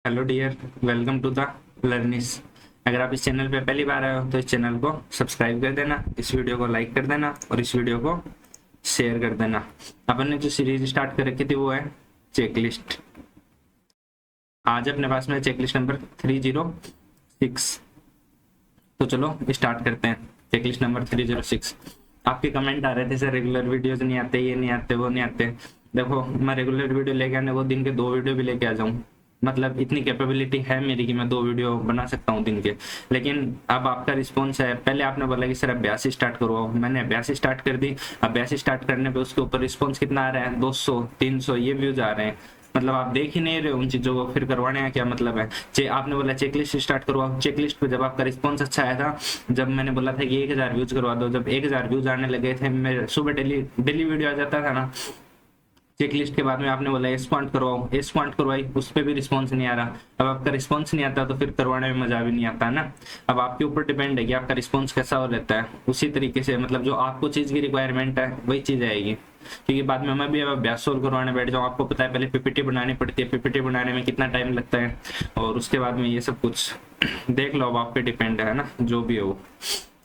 Hello dear, welcome to the learners. अगर आप इस चैनल पे पहली बार आए हो तो इस चैनल को सब्सक्राइब कर देना, इस वीडियो को लाइक कर देना और इस वीडियो को शेयर कर देना। अपन ने जो सीरीज स्टार्ट कर रखी थी वो है चेकलिस्ट। आज अपने पास में चेकलिस्ट नंबर 306। तो चलो स्टार्ट करते हैं। Checklist number 306। आपके कमेंट आ रहे थे सर रेगुलर वीडियोज नहीं आते, ये नहीं आते, वो नहीं आते। देखो, मैं रेगुलर वीडियो लेके आने को दिन के 2 वीडियो भी लेके आ जाऊँ, मतलब इतनी कैपेबिलिटी है मेरी कि मैं 2 वीडियो बना सकता हूँ दिन के। लेकिन अब आपका रिस्पॉन्स है, पहले आपने बोला कि सर अभ्यास स्टार्ट करवाओ, मैंने अभ्यास स्टार्ट कर दी। अभ्यास स्टार्ट करने पे उसके ऊपर रिस्पॉन्स कितना आ रहा है? 200 300 ये व्यूज आ रहे हैं। मतलब आप देख ही नहीं रहे उन चीजों को, फिर करवाने का क्या मतलब है? आपने बोला चेकलिस्ट स्टार्ट करवाओ, चेकलिस्ट पे जब आपका रिस्पॉन्स अच्छा आया था, जब मैंने बोला था कि 1000 व्यूज करवा दो, जब 1000 व्यूज आने लगे थे, मैं सुबह डेली डेली वीडियो आ जाता था ना, चेकलिस्ट के बाद में आपने बोला एस पॉइंट करवाओ, एस पॉइंट करवाई, उस पर भी रिस्पॉन्स नहीं आ रहा। अब आपका रिस्पॉन्स नहीं आता तो फिर करवाने में मजा भी नहीं आता है ना। अब आपके ऊपर डिपेंड है कि आपका रिस्पॉन्स कैसा हो रहता है, उसी तरीके से मतलब जो आपको चीज की रिक्वायरमेंट है वही चीज आएगी। क्योंकि बाद में मैं भी अब अभ्यास सोल्व करवाने बैठ जाऊँ, आपको पता है पहले पीपीटी बनानी पड़ती है, पीपीटी बनाने में कितना टाइम लगता है, और उसके बाद में ये सब कुछ देख लो, अब आप पे डिपेंड है ना, जो भी हो।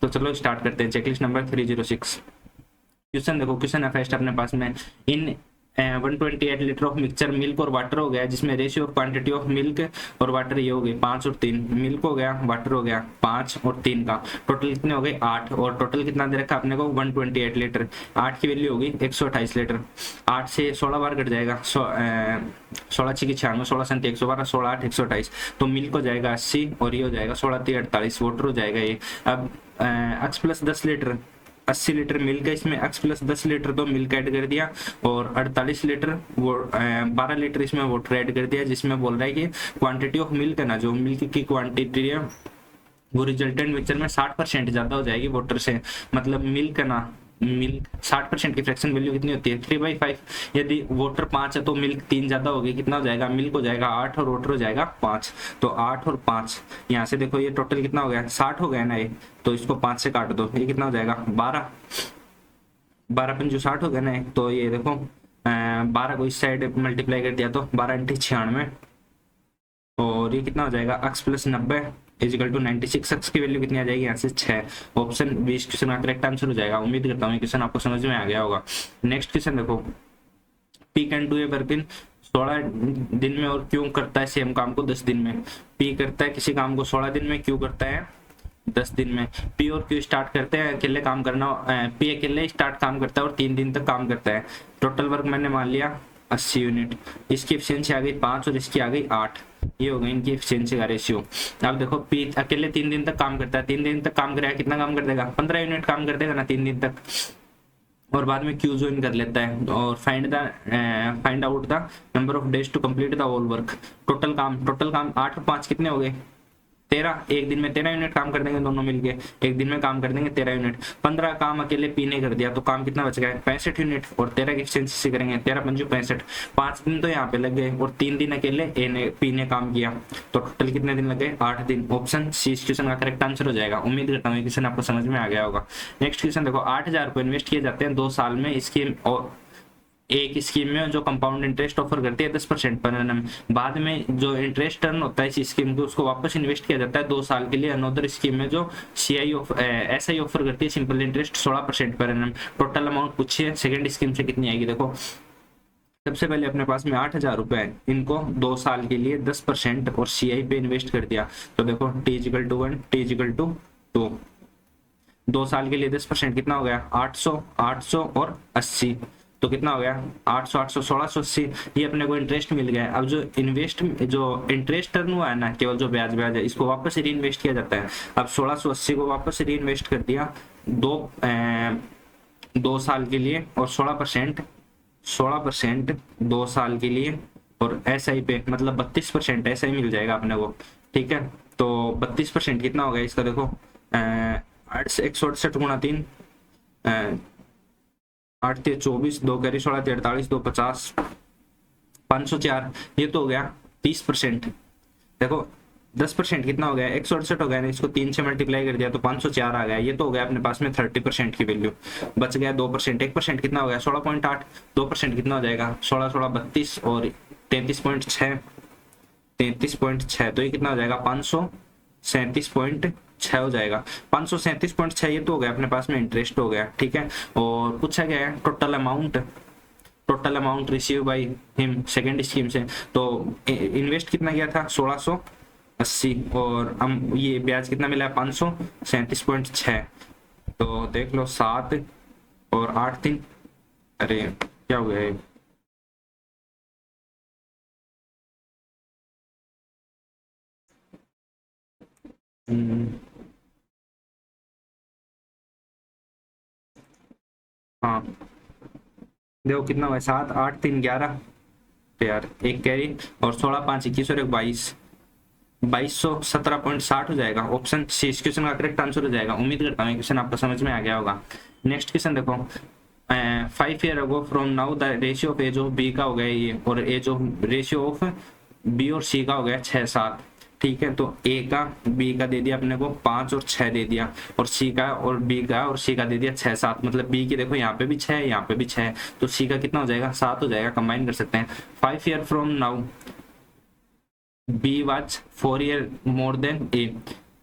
तो चलो स्टार्ट करते हैं। Checklist number 306। क्वेश्चन देखो, क्वेश्चन है फर्स्ट अपने पास में, इन 128 लीटर ऑफ मिक्सचर मिल्क और वाटर हो गया, जिसमें ratio of quantity of milk और वाटर ये हो गई 5 और 3। मिल्क हो गया, वाटर हो गया 5 और 3 का टोटल कितने हो गए? 8। और टोटल कितना दे रखा अपने को? 128 लीटर। 8 की वैल्यू होगी 128 लीटर। 8 से 16 बार कट जाएगा, 16 6 96, 16 7 112, 16 8 128। तो मिल्क हो जाएगा 80 और ये हो जाएगा 16 3 48। वाटर हो जाएगा ये। अब x plus 10 litre, 80 litre milk है, इसमें एक्स प्लस 10 लीटर तो मिल्क ऐड कर दिया, और 48 लीटर वो 12 लीटर इसमें वाटर ऐड कर दिया, जिसमें बोल रहा है कि क्वांटिटी ऑफ मिल्क है ना, जो मिल्क की क्वांटिटी है वो रिजल्टेंट मिक्सचर में 60% ज्यादा हो जाएगी वाटर से। मतलब मिल्क है ना, मिल्क 60% की फ्रैक्शन वैल्यू कितनी होती है? 3/5। यदि वाटर 5 है तो मिल्क 3 ज्यादा होगी, कितना हो जाएगा? मिल्क हो जाएगा 8 और वाटर हो जाएगा 5। तो 8 और 5 यहाँ से देखो, ये टोटल कितना हो गया? 60 हो गया ना ये, तो इसको 5 से काट दो, ये कितना हो जाएगा? 12। 12 पंजू 60 हो गया ना, तो ये देखो 12 को इस साइड मल्टीप्लाई कर दिया तो 12 × 96, और ये कितना हो जाएगा? x plus 90 is equal to 96। x की वैल्यू कितनी आ जाएगी? यहाँ से 6। ऑप्शन 20 क्वेश्चन का करेक्ट आंसर हो जाएगा। उम्मीद करता हूँ ये क्वेश्चन आपको समझ में आ गया होगा। नेक्स्ट क्वेश्चन देखो, P can do a work in 16 दिन में और क्यों करता है सेम काम को 10 दिन में? पी करता है किसी काम को 16 दिन में, क्यों करता है 10 दिन में। पी और क्यू स्टार्ट करते हैं अकेले काम करना, पी अकेले स्टार्ट काम करता है और 3 दिन तक काम करता है। टोटल वर्क मैंने मान लिया 80 यूनिट। इसकी एफिशिएंसी आ गई 5 और इसकी आ गई 8। ये हो गई इनकी एफिशिएंसी का रेशियो। अब देखो, पी अकेले 3 दिन तक काम करता है, 3 दिन तक काम करेगा, कितना काम कर देगा? 15 यूनिट काम कर देगा ना 3 दिन तक। और बाद में क्यू ज्वाइन कर लेता है, और find out the number of days to complete the whole work. Total काम 8 और 5 कितने हो गए? 13। एक दिन में 13 यूनिट काम कर देंगे दोनों मिलके, एक दिन में काम कर देंगे 13 यूनिट। 15 काम अकेले पी ने कर दिया, तो काम कितना बच गया? 65 यूनिट। और 13 की एफिशिएंसी से करेंगे 13 पंजू 65। 5 दिन तो यहाँ पे लग गए, और 3 दिन अकेले पी ने काम किया, तो टोटल कितने दिन लग गए? 8 दिन। ऑप्शन सी इस क्वेश्चन का करेक्ट आंसर हो जाएगा। उम्मीद करता हूँ क्वेश्चन आपको समझ में आ गया होगा। नेक्स्ट क्वेश्चन देखो, 8000 रुपये इन्वेस्ट किए जाते हैं 2 साल में स्कीम, और एक स्कीम में जो कंपाउंड इंटरेस्ट ऑफर करती है 10% पर एनम। बाद में जो इंटरेस्ट टर्न होता है इस स्कीम को, उसको वापस इन्वेस्ट किया जाता है 2 साल के लिए अनदर स्कीम में जो एसआई ऑफर करती है simple interest 16% per annum. Total amount पूछिए सेकंड स्कीम से कितनी आएगी। देखो, सबसे पहले अपने पास में 8000 रुपए है, इनको 2 साल के लिए 10% और सीआई पे इन्वेस्ट कर दिया। तो देखो T=1 T=2। 2 साल के लिए 10% कितना हो गया? 800 800 और 80, तो कितना हो गया? 800 800 1680। ये अपने को इंटरेस्ट मिल गया। अब जो इंटरेस्ट टर्न हुआ है ना, केवल जो ब्याज है, इसको वापस री इन्वेस्ट किया जाता है। अब 1680 को वापस री इन्वेस्ट कर दिया 2 साल के लिए, और 16% 2 साल के लिए, और एसआई पे मतलब 32% एसआई मिल जाएगा अपने को। ठीक है, तो 32% कितना हो गया इसका? देखो 168 गुणा 3, 8 3 24, 2 करी 16 48, 2 50, 504। ये तो हो गया 30%। देखो 10% कितना हो गया? 168 हो गया ना, इसको 3 से मल्टीप्लाई कर दिया तो 504 आ गया। ये तो हो गया अपने पास में 30% की वैल्यू। बच गया 2%। 1% कितना हो गया? 16.8। 2% कितना हो जाएगा? 16 16 32 और 33.6। 33.6, तो ये कितना हो जाएगा 537.6 हो जाएगा। 537.6 ये तो हो गया अपने पास में इंटरेस्ट हो गया, ठीक है। और पूछा गया है total amount receive by him second scheme से, तो इन्वेस्ट कितना किया था 1680, और हम ये ब्याज कितना मिला है 537.6, तो देख लो 7 और 8 3, अरे क्या हो गया है, हाँ देखो कितना हुआ है 7 8 3 11, तो यार एक कैरी और 16 5 21 और एक 2217.60 हो जाएगा। ऑप्शन सी इस क्वेश्चन का करेक्ट आंसर हो जाएगा। उम्मीद करता हूँ क्वेश्चन आपको समझ में आ गया होगा। नेक्स्ट क्वेश्चन देखो, 5 year ago from now the ratio of age of B का हो गया ये, और age of ratio of B और सी का हो गया 6 7, ठीक है। तो ए का बी का दे दिया अपने को 5 और 6 दे दिया, और सी का और बी का और सी का दे दिया 6 7, मतलब बी की देखो यहाँ पे भी 6 है यहाँ पे भी 6 है, तो सी का कितना हो जाएगा 7 हो जाएगा। कंबाइन कर सकते हैं। 5 year from now B was 4 year more than A,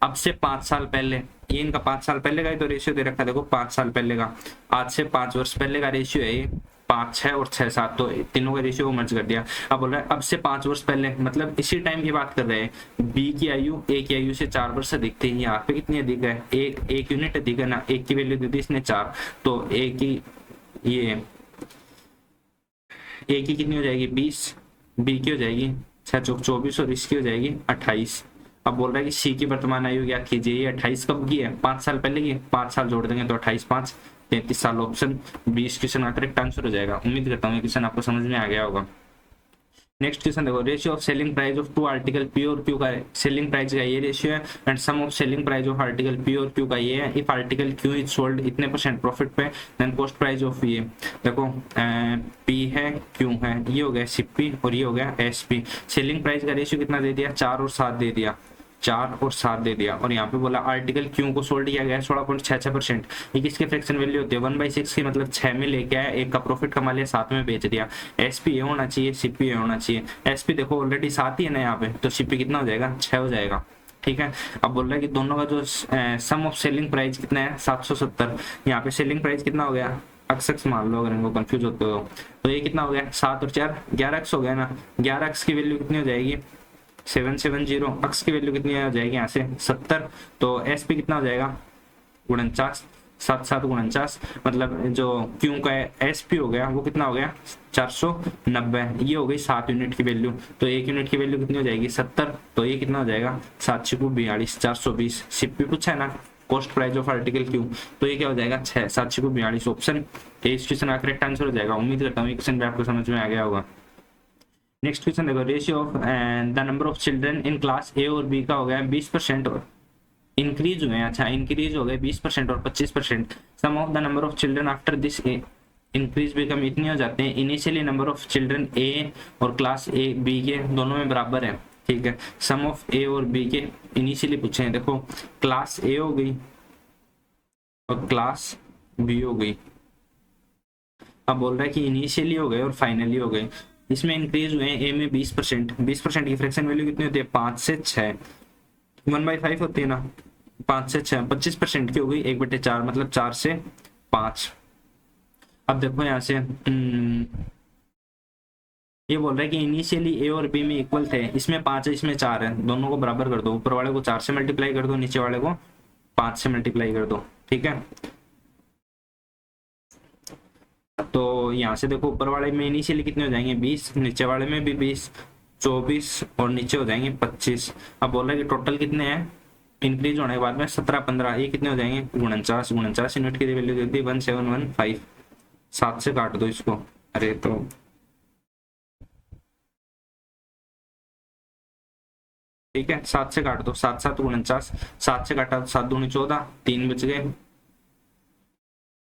अब से 5 साल पहले, ये इनका 5 साल पहले का ही तो रेशियो दे रखा है, देखो 5 साल पहले का, आज से 5 वर्ष पहले का रेशियो है ये 5 6 और 6 7, तो तीनों का रेशियो मर्ज कर दिया। अब बोल रहा है अब से 5 वर्ष पहले, मतलब इसी टाइम की बात कर रहे हैं। बी की आयु ए की आयु से 4 वर्ष अधिक थी, यहाँ पे कितनी अधिक है, एक यूनिट अधिक है ना, एक की वैल्यू दे दी इसने 4, तो ए की ये ए की कितनी हो जाएगी 20, बी की हो जाएगी 6 चौक 24 और इसकी हो जाएगी 28। अब बोल रहा है कि सी की वर्तमान आयु याद कीजिए, ये 28 कब की है 5 साल पहले की, 5 साल जोड़ देंगे तो 28 5 33 साल। ऑप्शन 20 क्वेश्चन का करेक्ट आंसर हो जाएगा। उम्मीद करता हूँ क्वेश्चन आपको समझ में आ गया होगा। नेक्स्ट क्वेश्चन देखो, ratio of selling price of 2 article P और क्यू का सेलिंग प्राइस का ये रेशियो है, and sum of selling price of article P और क्यू का ये है। If article Q is sold इतने % प्रॉफिट पे, देन कॉस्ट प्राइस ऑफ ये देखो पी है क्यू है, ये हो गया सीपी और ये हो गया एसपी। सेलिंग प्राइस का रेशियो कितना दे दिया 4 और 7 दे दिया, 4 और 7 दे दिया, और यहाँ पे बोला आर्टिकल क्यू को सोल्ड किया गया है 16.66%। ये किसके फ्रैक्शन वैल्यू होती है 1/6 की, मतलब 6 में लेके आया, एक का प्रॉफिट कमा लिया 7 में बेच दिया। एसपी होना चाहिए, सीपी होना चाहिए। एसपी देखो ऑलरेडी 7 ही है ना यहाँ पे, तो सीपी कितना हो जाएगा 6 हो जाएगा, ठीक है। अब बोल रहा है कि दोनों का जो सम ऑफ सेलिंग प्राइस कितना है 770, यहाँ पे सेलिंग प्राइस कितना हो गया x मान लो, अगर इनको कंफ्यूज होते हो तो ये कितना हो गया 7 और 4 11x हो गया ना। 11x की वैल्यू कितनी हो जाएगी 770, अक्स की वैल्यू कितनी हो जाएगी यहाँ से 70, तो एस पी कितना हो जाएगा 49, 7 7 49, मतलब जो क्यू का एस पी हो गया वो कितना हो गया 490, ये हो गई 7 यूनिट की वैल्यू, तो 1 यूनिट की वैल्यू कितनी हो जाएगी 70, तो ये कितना हो जाएगा 7 6 42 420। सीपी पूछा है ना cost price of article Q, तो ये क्या हो जाएगा 6 7 6 42। ऑप्शन ए इस क्वेश्चन का करेक्ट आंसर हो जाएगा। उम्मीद करता हूँ क्वेश्चन भी आपको समझ में आ गया होगा। नेक्स्ट क्वेश्चन देखो, ratio of the number of children in class ए और बी का हो गया 20% और इंक्रीज हुए हैं, अच्छा इंक्रीज हो गए 20% और 25%। Sum of the number of children after this increase become इतने हो जाते हैं। Initially number of children A और क्लास ए बी के दोनों में बराबर है, ठीक है। सम ऑफ ए और बी के इनिशियली पूछे हैं, देखो क्लास ए हो गई और क्लास बी हो गई। अब बोल रहा है कि इनिशियली हो गए और फाइनली हो गए, इसमें इंक्रीज हुए ए में 20%। 20% की फ्रैक्शन वैल्यू कितनी होती है 5 से 6, 1/5 होती है ना, 5 से 6 25% की हो गई 1/4, मतलब 4 से 5। अब देखो यहाँ से ये बोल रहा है कि इनिशियली ए और बी में इक्वल थे, इसमें 5 है इसमें 4 है, दोनों को बराबर कर दो, ऊपर वाले को 4 से मल्टीप्लाई कर दो, नीचे वाले को 5 से मल्टीप्लाई कर दो, ठीक है। तो यहाँ से देखो ऊपर वाले में इनिशियली कितने हो जाएंगे 20, नीचे वाले में भी 20, 24 और नीचे हो जाएंगे 25। अब बोल रहा है कि टोटल कितने हैं इंक्रीज होने के बाद में 17 15, ये कितने हो जाएंगे 49 49 यूनिट की वैल्यू दे दी 1715। 7 से काट दो इसको, अरे तो ठीक है 7 से काट दो, 7 7 49, 7 से काटा 7 दूनी 14, 3 बच गए,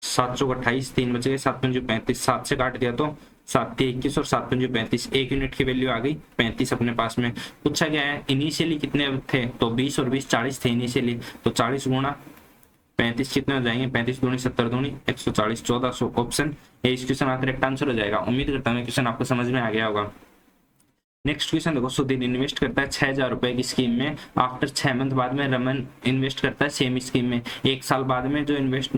7 चौक 28, 3 बच गए, 7 पंजे 35, 7 से काट दिया तो 7 3 21 और 7 पंजे 35, 1 यूनिट की वैल्यू आ गई 35 अपने पास में। पूछा गया है इनिशियली कितने थे, तो 20 और 20 40 थे इनिशियली, तो 40 गुणा 35 कितने हो जाएंगे 35 दूनी 70 दूनी 140 1400। ऑप्शन ए इस क्वेश्चन का करेक्ट आंसर हो जाएगा। उम्मीद करता हूँ क्वेश्चन आपको समझ में आ गया होगा। नेक्स्ट क्वेश्चन देखो, सुधीर इन्वेस्ट करता है 6,000 रुपए की स्कीम में। आफ्टर 6 मंथ बाद में रमन इन्वेस्ट करता है सेम स्कीम में। 1 साल बाद में जो invest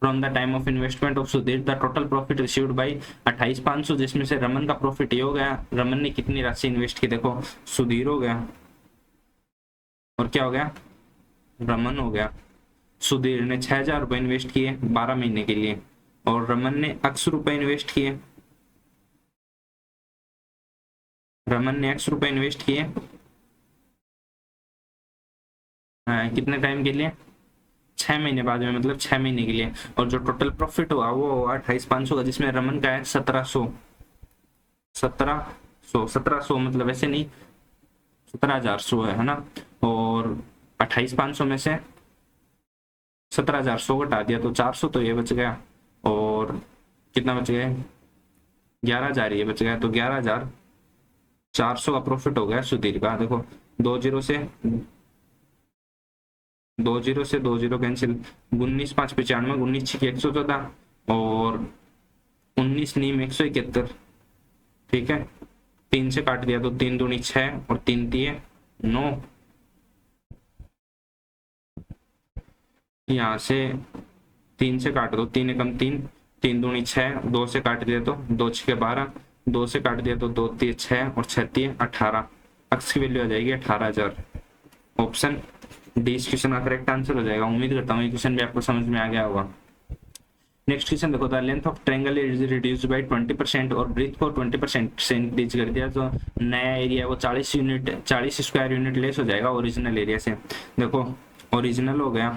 from the time of investment of Sudhir the total profit received by 28,500, जिसमें से रमन का प्रॉफिट ये हो गया। रमन ने कितनी राशि इन्वेस्ट की, देखो सुधीर हो गया और क्या हो गया, रमन हो गया। सुधीर ने 6,000 रुपए इन्वेस्ट किए 12 महीने के लिए, और रमन ने X रुपए इन्वेस्ट किए। रमन ने X रुपए इन्वेस्ट किए कितने टाइम के लिए, 6 महीने बाद में, मतलब 6 महीने के लिए। और जो टोटल प्रॉफिट हुआ वो हुआ 28,500 का, जिसमें रमन का है 1700 मतलब ऐसे नहीं, 17,100 है ना। और 28,500 में से 17,100 घटा दिया तो 400 तो ये बच गया। और कितना बच गया, 11,000 ये बच गया। तो 11,400 का प्रॉफिट हो गया सुधीर का। देखो 2 से 2 कैंसिल, 19 5 95, 19 6 114 और 19 नीम 171। ठीक है, 3 से काट दिया तो 3 दूनी 6 और 3 दिए 9। यहाँ से 3 से काट दो, 3 एकम 3, 3 दूनी 6, 2 से काट दिया तो 2 6 12, 2 से काट दिया तो 2 3 6 और 6 3 18। अक्स की वैल्यू आ जाएगी 18,000। ऑप्शन डी इस क्वेश्चन का करेक्ट आंसर हो जाएगा। उम्मीद करता हूँ ये क्वेश्चन भी आपको समझ में आ गया होगा। नेक्स्ट क्वेश्चन देखो, the length of triangle is reduced by 20% और ब्रेथ को 20% से इंक्रीज कर दिया तो नया एरिया वो 40 स्क्वायर यूनिट लेस हो जाएगा ओरिजिनल एरिया से। देखो ओरिजिनल हो गया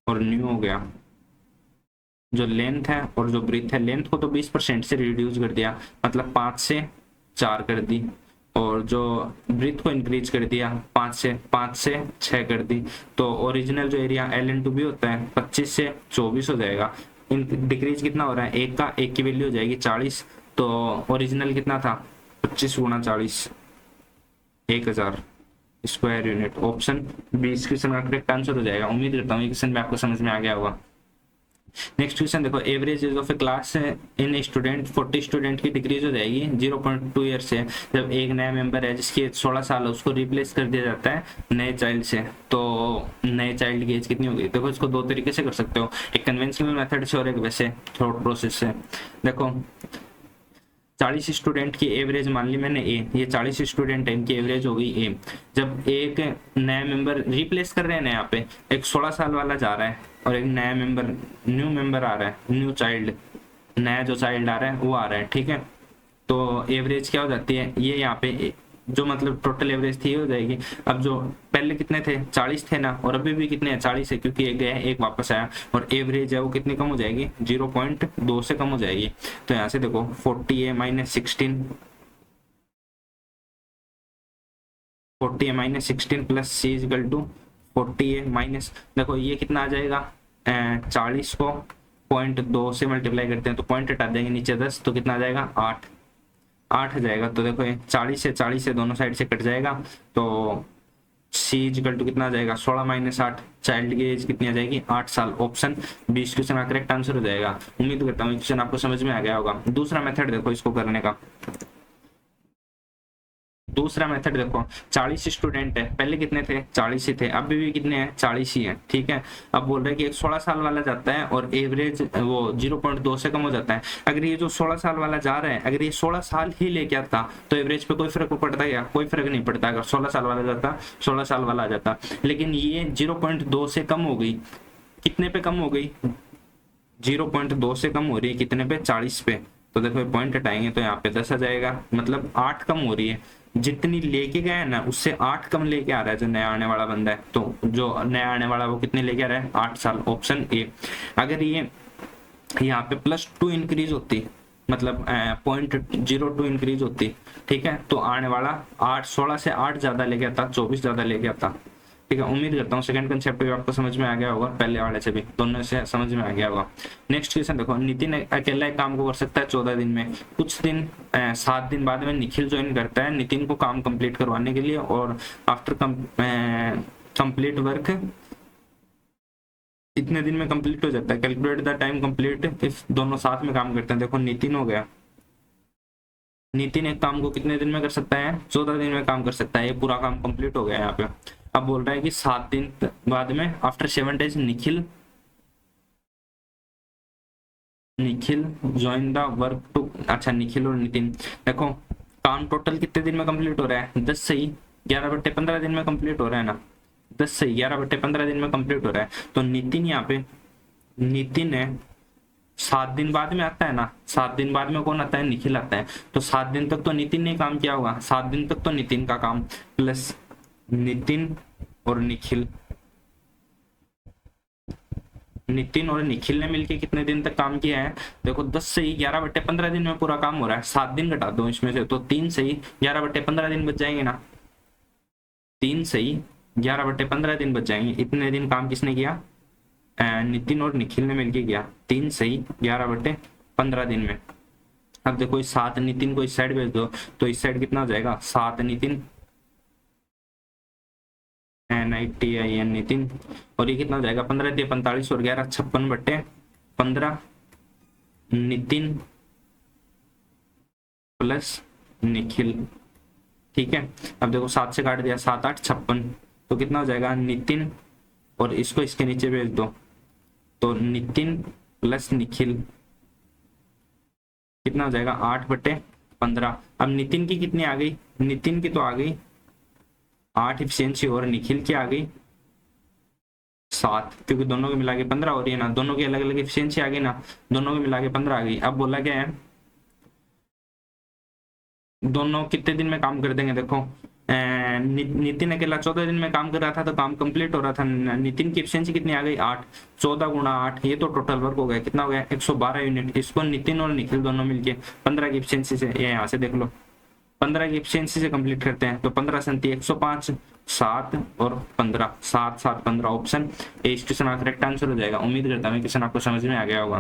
और न्यू हो गया। जो लेंथ है और जो ब्रेथ है, लेंथ को तो 20% से रिड्यूस कर दिया, मतलब 5 से 4 कर दी। और जो ब्रीथ को इंक्रीज कर दिया 5 से 6 कर दी। तो ओरिजिनल जो एरिया L/B होता है 25 से 24 हो जाएगा। डिक्रीज कितना हो रहा है, एक की वैल्यू हो जाएगी 40। तो ओरिजिनल कितना था, 25 गुणा 40, 1,000 स्क्वायर यूनिट। ऑप्शन बी इस क्वेश्चन का करेक्ट आंसर हो जाएगा। उम्मीद करता हूँ ये क्वेश्चन में आपको समझ में आ गया होगा। नेक्स्ट क्वेश्चन देखो, average age of A class in student 40 student की डिक्रीज हो जाएगी 0.2 ईयर से। जब एक नया मेंबर है जिसकी एज 16 साल है उसको रिप्लेस कर दिया जाता है नए चाइल्ड से, तो नए चाइल्ड की एज कितनी होगी। देखो इसको दो तरीके से कर सकते हो, एक कन्वेंशनल मेथड से और एक वैसे थॉट प्रोसेस से। देखो 40 स्टूडेंट की एवरेज मान ली मैंने ए, ये 40 स्टूडेंट है, इनकी एवरेज हो गई ए। जब एक नया मेंबर रिप्लेस कर रहे हैं ना, यहाँ पे एक 16 साल वाला जा रहा है और एक नया मेंबर न्यू मेंबर आ रहा है, न्यू चाइल्ड, नया जो चाइल्ड आ रहा है वो आ रहा है। ठीक है, तो एवरेज क्या हो जाती है, ये यहाँ पे जो मतलब टोटल एवरेज थी ये हो जाएगी। अब जो पहले कितने थे, 40 थे ना, और अभी भी कितने हैं, 40 है, क्योंकि एक गया एक वापस आया। और एवरेज है वो कितनी कम हो जाएगी, 0.2 से कम हो जाएगी। तो यहाँ से देखो 40A minus 16 plus C is equal to 40A minus, देखो ये कितना आ जाएगा, 40 को 0.2 से मल्टीप्लाई करते हैं तो पॉइंट हटा देंगे नीचे 10, तो कितना आ जाएगा 8 आ जाएगा। तो देखो 40 से दोनों साइड से कट जाएगा, तो C इजकल टू कितना आ जाएगा 16 माइनस 8, चाइल्ड की एज कितनी आ जाएगी 8 साल। ऑप्शन 20 क्वेश्चन का करेक्ट आंसर हो जाएगा। उम्मीद करता हूँ क्वेश्चन आपको समझ में आ गया होगा। दूसरा मेथड देखो इसको करने का, दूसरा मेथड देखो 40 स्टूडेंट है, पहले कितने थे 40 ही थे, अभी भी कितने हैं 40 ही हैं। ठीक है, अब बोल रहे हैं कि एक 16 साल वाला जाता है और एवरेज वो 0.2 से कम हो जाता है। अगर ये जो 16 साल वाला जा रहा है, अगर ये 16 साल ही लेके आता तो एवरेज पे कोई फर्क पड़ता क्या, कोई फर्क नहीं पड़ता। अगर 16 साल वाला जाता 16 साल वाला आ जाता, लेकिन ये 0.2 से कम हो गई, कितने पे कम हो गई, 0.2 से कम हो रही है, कितने पे 40 पे। तो देखो पॉइंट हटाएंगे तो यहाँ पे 10 आ जाएगा, मतलब 8 कम हो रही है। जितनी लेके गए ना उससे 8 कम लेके आ रहा है जो नया आने वाला बंदा है। तो जो नया आने वाला वो कितने लेके आ रहा है 8 साल। Option A. अगर ये यहाँ पे +2 इंक्रीज होती, मतलब 0.02 इंक्रीज होती, ठीक है, तो आने वाला 16 से 8 ज्यादा लेके आता, 24 ज्यादा लेके आता। ठीक है, उम्मीद करता हूँ सेकंड कंसेप्ट भी आपको समझ में आ गया होगा, पहले वाले से भी दोनों से समझ में आ गया होगा। नेक्स्ट क्वेश्चन देखो, नितिन अकेला एक काम को कर सकता है 14 दिन में। कुछ दिन 7 दिन बाद में निखिल ज्वाइन करता है नितिन को काम कंप्लीट करवाने के लिए, और आफ्टर कंप्लीट वर्क इतने दिन में कंप्लीट हो जाता है। Calculate the time complete if दोनों साथ में काम करते हैं। देखो नितिन हो गया, नितिन एक काम को कितने दिन में कर सकता है? 14 दिन में काम कर सकता है। ये पूरा काम कंप्लीट हो गया यहाँ पे। अब बोल रहा है कि 7 दिन बाद में after 7 days Nikhil join the work too. अच्छा, निखिल और नितिन, देखो काम टोटल कितने दिन में कंप्लीट हो रहा है? 10 से ही 11/15 दिन में कंप्लीट हो रहा है ना। 10 से 11/15 दिन में कंप्लीट हो रहा है। तो नितिन यहाँ पे, नितिन है 7 दिन बाद में आता है ना। 7 दिन बाद में कौन आता है? निखिल आता है। तो 7 दिन तक तो नितिन ने काम किया होगा। 7 दिन तक तो नितिन का काम, प्लस नितिन और निखिल, नितिन और निखिल ने मिलके कितने दिन तक काम किया है? देखो 10 से ही 11/15 दिन में पूरा काम हो रहा है। 7 दिन घटा दो इसमें से, तो 3 से ही 11/15 दिन बच जाएंगे ना। 3 से ही 11/15 दिन बच जाएंगे। इतने दिन काम किसने किया? नितिन और निखिल ने मिलके किया। 3 से ही 11/15 दिन में। अब देखो इस 7 नितिन को इस साइड भेज दो, तो इस साइड कितना हो जाएगा? 7 नितिन, NITIN नितिन, और ये कितना हो जाएगा? 15 दिए 45 और 11 56/15 नितिन प्लस निखिल। ठीक है, अब देखो 7 से काट दिया, 7 8 56, तो कितना हो जाएगा? नितिन, और इसको इसके नीचे भेज दो, तो नितिन प्लस निखिल कितना हो जाएगा? 8/15। अब नितिन की कितनी आ गई? नितिन की तो आ गई 8 इफिशियंसी, और निखिल की आ गई 7, क्योंकि दोनों के मिला के 15 हो रही है ना। दोनों की अलग अलग इफिशियंसी आ गई ना, दोनों के मिला के 15 आ गई। अब बोला क्या है? दोनों कितने दिन में काम कर देंगे? देखो नितिन अकेला 14 दिन में काम कर रहा था, तो काम कंप्लीट हो रहा था। नितिन की एफिशिएंसी कितनी आ गई? 8, 14 गुणा 8, ये तो टोटल वर्क हो गया। कितना हो गया? 112 यूनिट। इसको नितिन और निखिल दोनों मिलके 15 की एफिशिएंसी से, ये यहाँ से देख लो, 15 की एफिशिएंसी से कंप्लीट करते हैं। तो 15 संति 105, 7 और 15, 7 7 15 ऑप्शन ए इस क्वेश्चन का करेक्ट आंसर हो जाएगा। उम्मीद करता हूँ क्वेश्चन आपको समझ में आ गया होगा।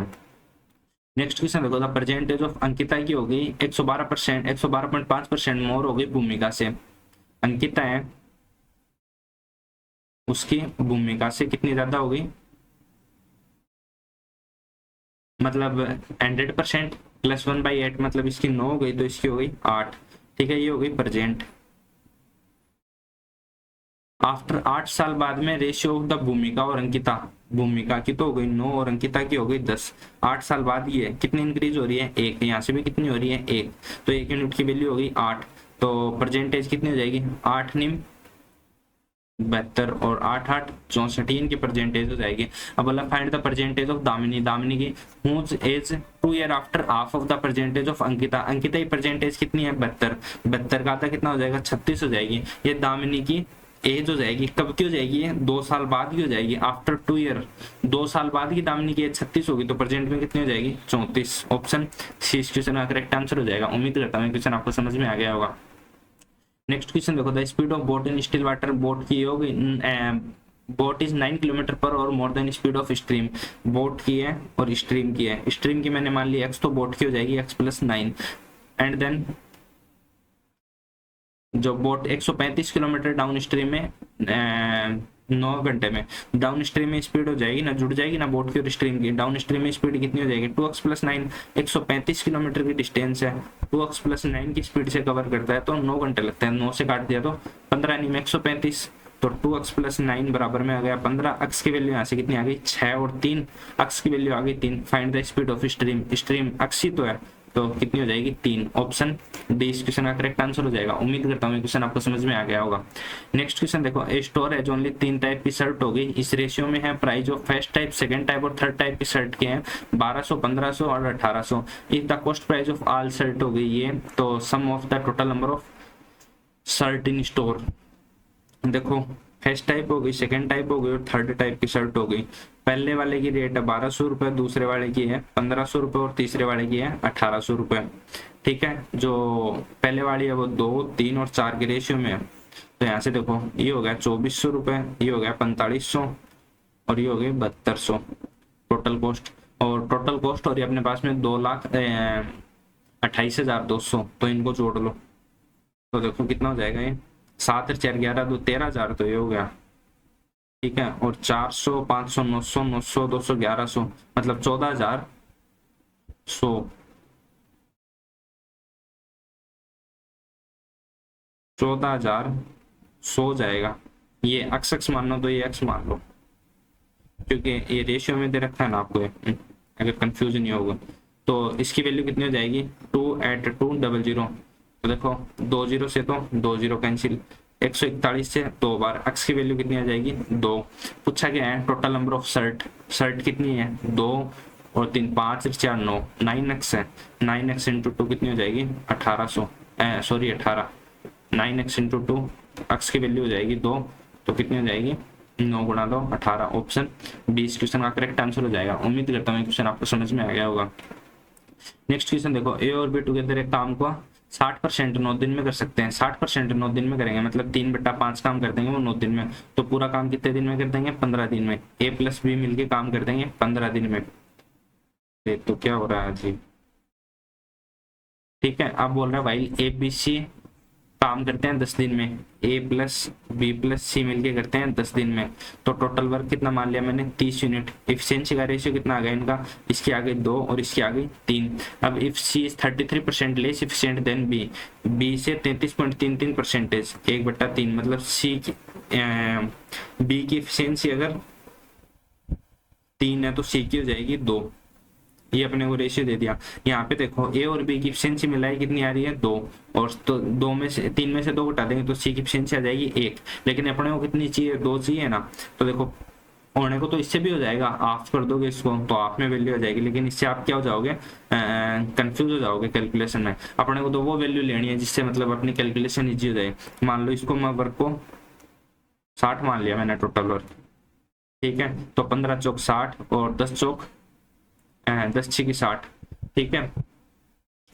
नेक्स्ट क्वेश्चन देखो, द परसेंटेज ऑफ अंकिता की हो गई 112%, 112.5% मोर हो गई भूमिका से। अंकिता है, उसकी भूमिका से कितनी ज्यादा हो गई? मतलब 100% प्लस 1/8, मतलब इसकी 9 हो गई, तो इसकी हो गई 8। ठीक है, ये हो गई प्रेजेंट। आफ्टर 8 साल बाद में रेशियो ऑफ द भूमिका और अंकिता, भूमिका की तो हो गई 9 और अंकिता की हो गई 10। 8 साल बाद ये कितनी इंक्रीज हो रही है? 1। यहाँ से भी कितनी हो रही है? 1। तो 1 यूनिट की वैल्यू हो गई 8। तो परसेंटेज कितनी हो जाएगी? 8 निम 72 और 8 8 64 इनकी परसेंटेज हो जाएगी। अब बोला find the percentage of Damini, Damini की whose age 2 year after half of the percentage of Ankita. Ankita की परसेंटेज कितनी है? 72। 72 का आता कितना हो जाएगा? 36 हो जाएगी। ये दामिनी की एज हो जाएगी। कब की हो जाएगी? 2 साल बाद की हो जाएगी। आफ्टर 2 ईयर, 2 साल बाद की दामिनी की एज 36 होगी, तो प्रेजेंट में कितनी हो जाएगी? 34। ऑप्शन सी इस क्वेश्चन का करेक्ट आंसर हो जाएगा। उम्मीद करता हूँ क्वेश्चन आपको समझ में आ गया होगा। नेक्स्ट क्वेश्चन देखो, the speed of boat in still water, boat की होगी बोट इज 9 किलोमीटर पर और more than speed of stream. Boat की है और स्ट्रीम की है। स्ट्रीम की मैंने मान ली x, तो बोट की हो जाएगी x + 9। एंड देन जो बोट 135 किलोमीटर डाउन स्ट्रीम में 9 घंटे में, डाउन स्ट्रीम में स्पीड हो जाएगी ना, जुड़ जाएगी ना बोट की और स्ट्रीम की। डाउन स्ट्रीम में स्पीड कितनी हो जाएगी? 2x + 9। 135 किलोमीटर की डिस्टेंस है, 2x + 9 की स्पीड से कवर करता है, तो 9 घंटे लगते हैं। 9 से काट दिया तो 15 नहीं में 135, तो 2x + 9 बराबर में आ गया 15। अक्स की वैल्यू यहाँ से कितनी आ गई? 6 और 3, अक्स की वैल्यू आ गई 3। Find the speed of stream, stream अक्स ही तो है, तो कितनी हो जाएगी? 3। ऑप्शन डी इस क्वेश्चन का करेक्ट आंसर हो जाएगा। उम्मीद करता हूँ क्वेश्चन आपको समझ में आ गया होगा। नेक्स्ट क्वेश्चन देखो, ए स्टोर है जो ओनली 3 टाइप की शर्ट होगी। इस रेशियो में है price of first type, second type और थर्ड टाइप की शर्ट के हैं 1200, 1500 और 1800। If the cost price of all shirt हो गई ये, तो sum of the total number of shirt in store. देखो फर्स्ट टाइप हो गई, सेकंड टाइप हो गई और थर्ड टाइप की शर्ट हो गई। पहले वाले की रेट है 1200 रुपए, दूसरे वाले की है 1500 रुपए और तीसरे वाले की है 1800 रुपए। ठीक है, जो पहले वाली है वो 2, 3 और 4 के रेशियो में है। तो यहाँ से देखो, ये हो गया 2400 रुपए, ये हो गया 4500 और ये हो गया 7200 टोटल कॉस्ट। और टोटल कॉस्ट और ये अपने पास में 2,28,200, तो इनको जोड़ लो तो देखो कितना हो जाएगा। ये 7 और 4 11, 2 13,000, तो ये हो गया। ठीक है, और 400, 500, 900, 900, 200, 1100, मतलब 14,100 14,100 जाएगा। ये x मान लो तो ये x मान लो, क्योंकि ये रेशियो में दे रखा है ना आपको, अगर कंफ्यूजन नहीं होगा। तो इसकी वैल्यू कितनी हो जाएगी, 28200। तो देखो 20 से तो 20 कैंसिल, 141 से 2 बार, x की वैल्यू कितनी आ जाएगी 2। पूछा गया है टोटल नंबर ऑफ शर्ट कितनी है 2 और 3, 5 4 9, 9x है। 9x इंटू 2 कितनी हो जाएगी 1800, सॉरी 18। 9x इंटू 2, x की वैल्यू हो जाएगी 2, तो कितनी हो जाएगी 9 गुणा 2 18। ऑप्शन 20 क्वेश्चन का करेक्ट आंसर हो जाएगा। उम्मीद करता हूँ क्वेश्चन आपको समझ में आ गया होगा। नेक्स्ट क्वेश्चन देखो, ए और बी टुगेदर एक काम को 60% 9 दिन में कर सकते हैं। 60% 9 दिन में करेंगे, मतलब 3/5 काम कर देंगे वो 9 दिन में। तो पूरा काम कितने दिन में कर देंगे 15 दिन में। ए प्लस बी मिलके काम कर देंगे 15 दिन में। तो क्या हो रहा है जी, ठीक है। अब बोल रहा है भाई ए बी सी काम करते हैं 10 दिन में, ए प्लस बी प्लस सी मिलके करते हैं 10 दिन में। तो टोटल वर्क कितना मान लिया मैंने 30 यूनिट। इफिशियंसी का रेशियो कितना आ गया इनका, इसकी आ गई 2 और इसकी आ गई 3। अब if C is 33% less efficient than B, B से 33.33%, 1/3, मतलब सी की बी की इफिशियंसी अगर 3 है तो सी की हो जाएगी 2। ये अपने को रेशियो दे दिया। यहाँ पे देखो ए और बी की एफिशिएंसी मिलाई कितनी आ रही है 2, और तो 2 में से 3 में से 2 घटा देंगे तो सी की एफिशिएंसी आ जाएगी 1। लेकिन अपने को कितनी चाहिए 2 चाहिए ना। तो देखो होने को तो इससे भी हो जाएगा, हाफ कर दोगे इसको तो हाफ में वैल्यू आ जाएगी, लेकिन इससे आप क्या हो जाओगे कंफ्यूज हो जाओगे कैलकुलेशन में। अपने को तो वो वैल्यू लेनी है जिससे मतलब अपनी कैलकुलेशन इजी हो जाए। मान लो इसको मैं वर्क को 60 मान लिया मैंने टोटल वर्क, ठीक है। तो 15 चौक 60 और 10 चौक 10 6 की 60, ठीक है।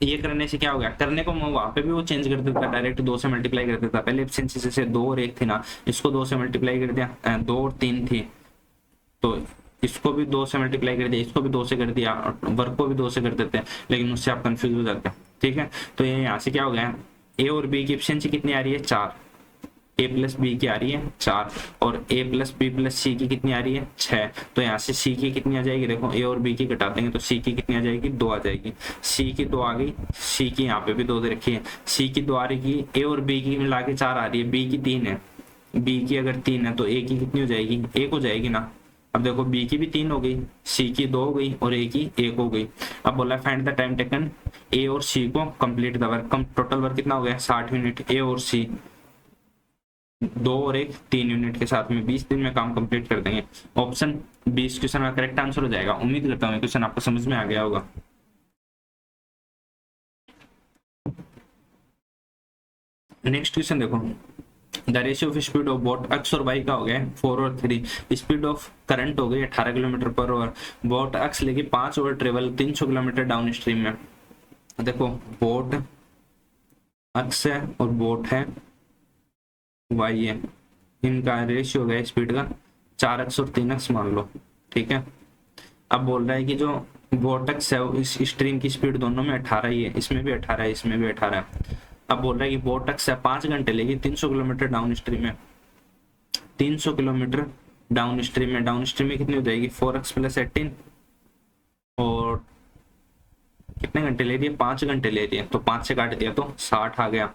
ये करने से क्या हो गया, करने को मैं वहां पे भी वो चेंज कर देता, डायरेक्ट 2 से मल्टीप्लाई कर देता। पहले एफिशिएंसी जैसे 2 और 1 थी ना, इसको 2 से मल्टीप्लाई कर दिया, 2 और 3 थी तो इसको भी 2 से मल्टीप्लाई कर दिया, इसको भी 2 से कर दिया, वर्क को भी 2 से कर देते हैं, लेकिन उससे आप कंफ्यूज हो जाते हैं, ठीक है। तो ये यहाँ से क्या हो गया, ए और बी की एफिशिएंसी कितनी आ रही है 4, ए प्लस बी की आ रही है 4, और ए प्लस बी प्लस सी की कितनी आ रही है 6। तो यहाँ से सी की कितनी आ जाएगी, देखो ए और बी की घटा देंगे तो सी की कितनी आ जाएगी 2 आ जाएगी। सी की 2 आ गई, सी की यहाँ पे भी 2 दे रखी है, सी की 2 आ रही है, ए और बी की मिला के 4 आ रही है, बी की 3 है, बी की अगर 3 है तो ए की कितनी हो जाएगी 1 हो जाएगी ना। अब देखो बी की भी 3 हो गई, सी की 2 हो गई और ए की 1 हो गई। अब बोला find the time taken a और सी को complete the work. Total work कितना हो गया 60 यूनिट, ए और सी 2 और 1 3 यूनिट के साथ में 20 दिन में काम कंप्लीट कर देंगे। ऑप्शन 20 क्वेश्चन का करेक्ट आंसर हो जाएगा। उम्मीद करता हूँ क्वेश्चन आपको समझ में आ गया होगा। नेक्स्ट क्वेश्चन देखो, the ratio of speed of boat x और वाई का हो गया 4 और 3। स्पीड ऑफ करंट हो गई 18 kilometre per hour. Boat x लेके 5 over travel 300 kilometre down stream में। देखो बोट एक्स है और बोट है वाई है, इनका रेशियो हो गया स्पीड का 4x और 3x मान लो, ठीक है। अब बोल रहा है कि जो बोटक्स है इस स्ट्रीम की स्पीड दोनों में 18 ही है, इसमें भी 18 है, इसमें भी 18 है। अब बोल रहा है कि बोटक्स है 5 घंटे लेगी 300 किलोमीटर डाउन स्ट्रीम में, 300 किलोमीटर डाउन स्ट्रीम में कितनी हो जाएगी 4x + 18, और कितने घंटे ले रही है 5 घंटे ले रही है, तो 5 से काट दिया तो 60 आ गया।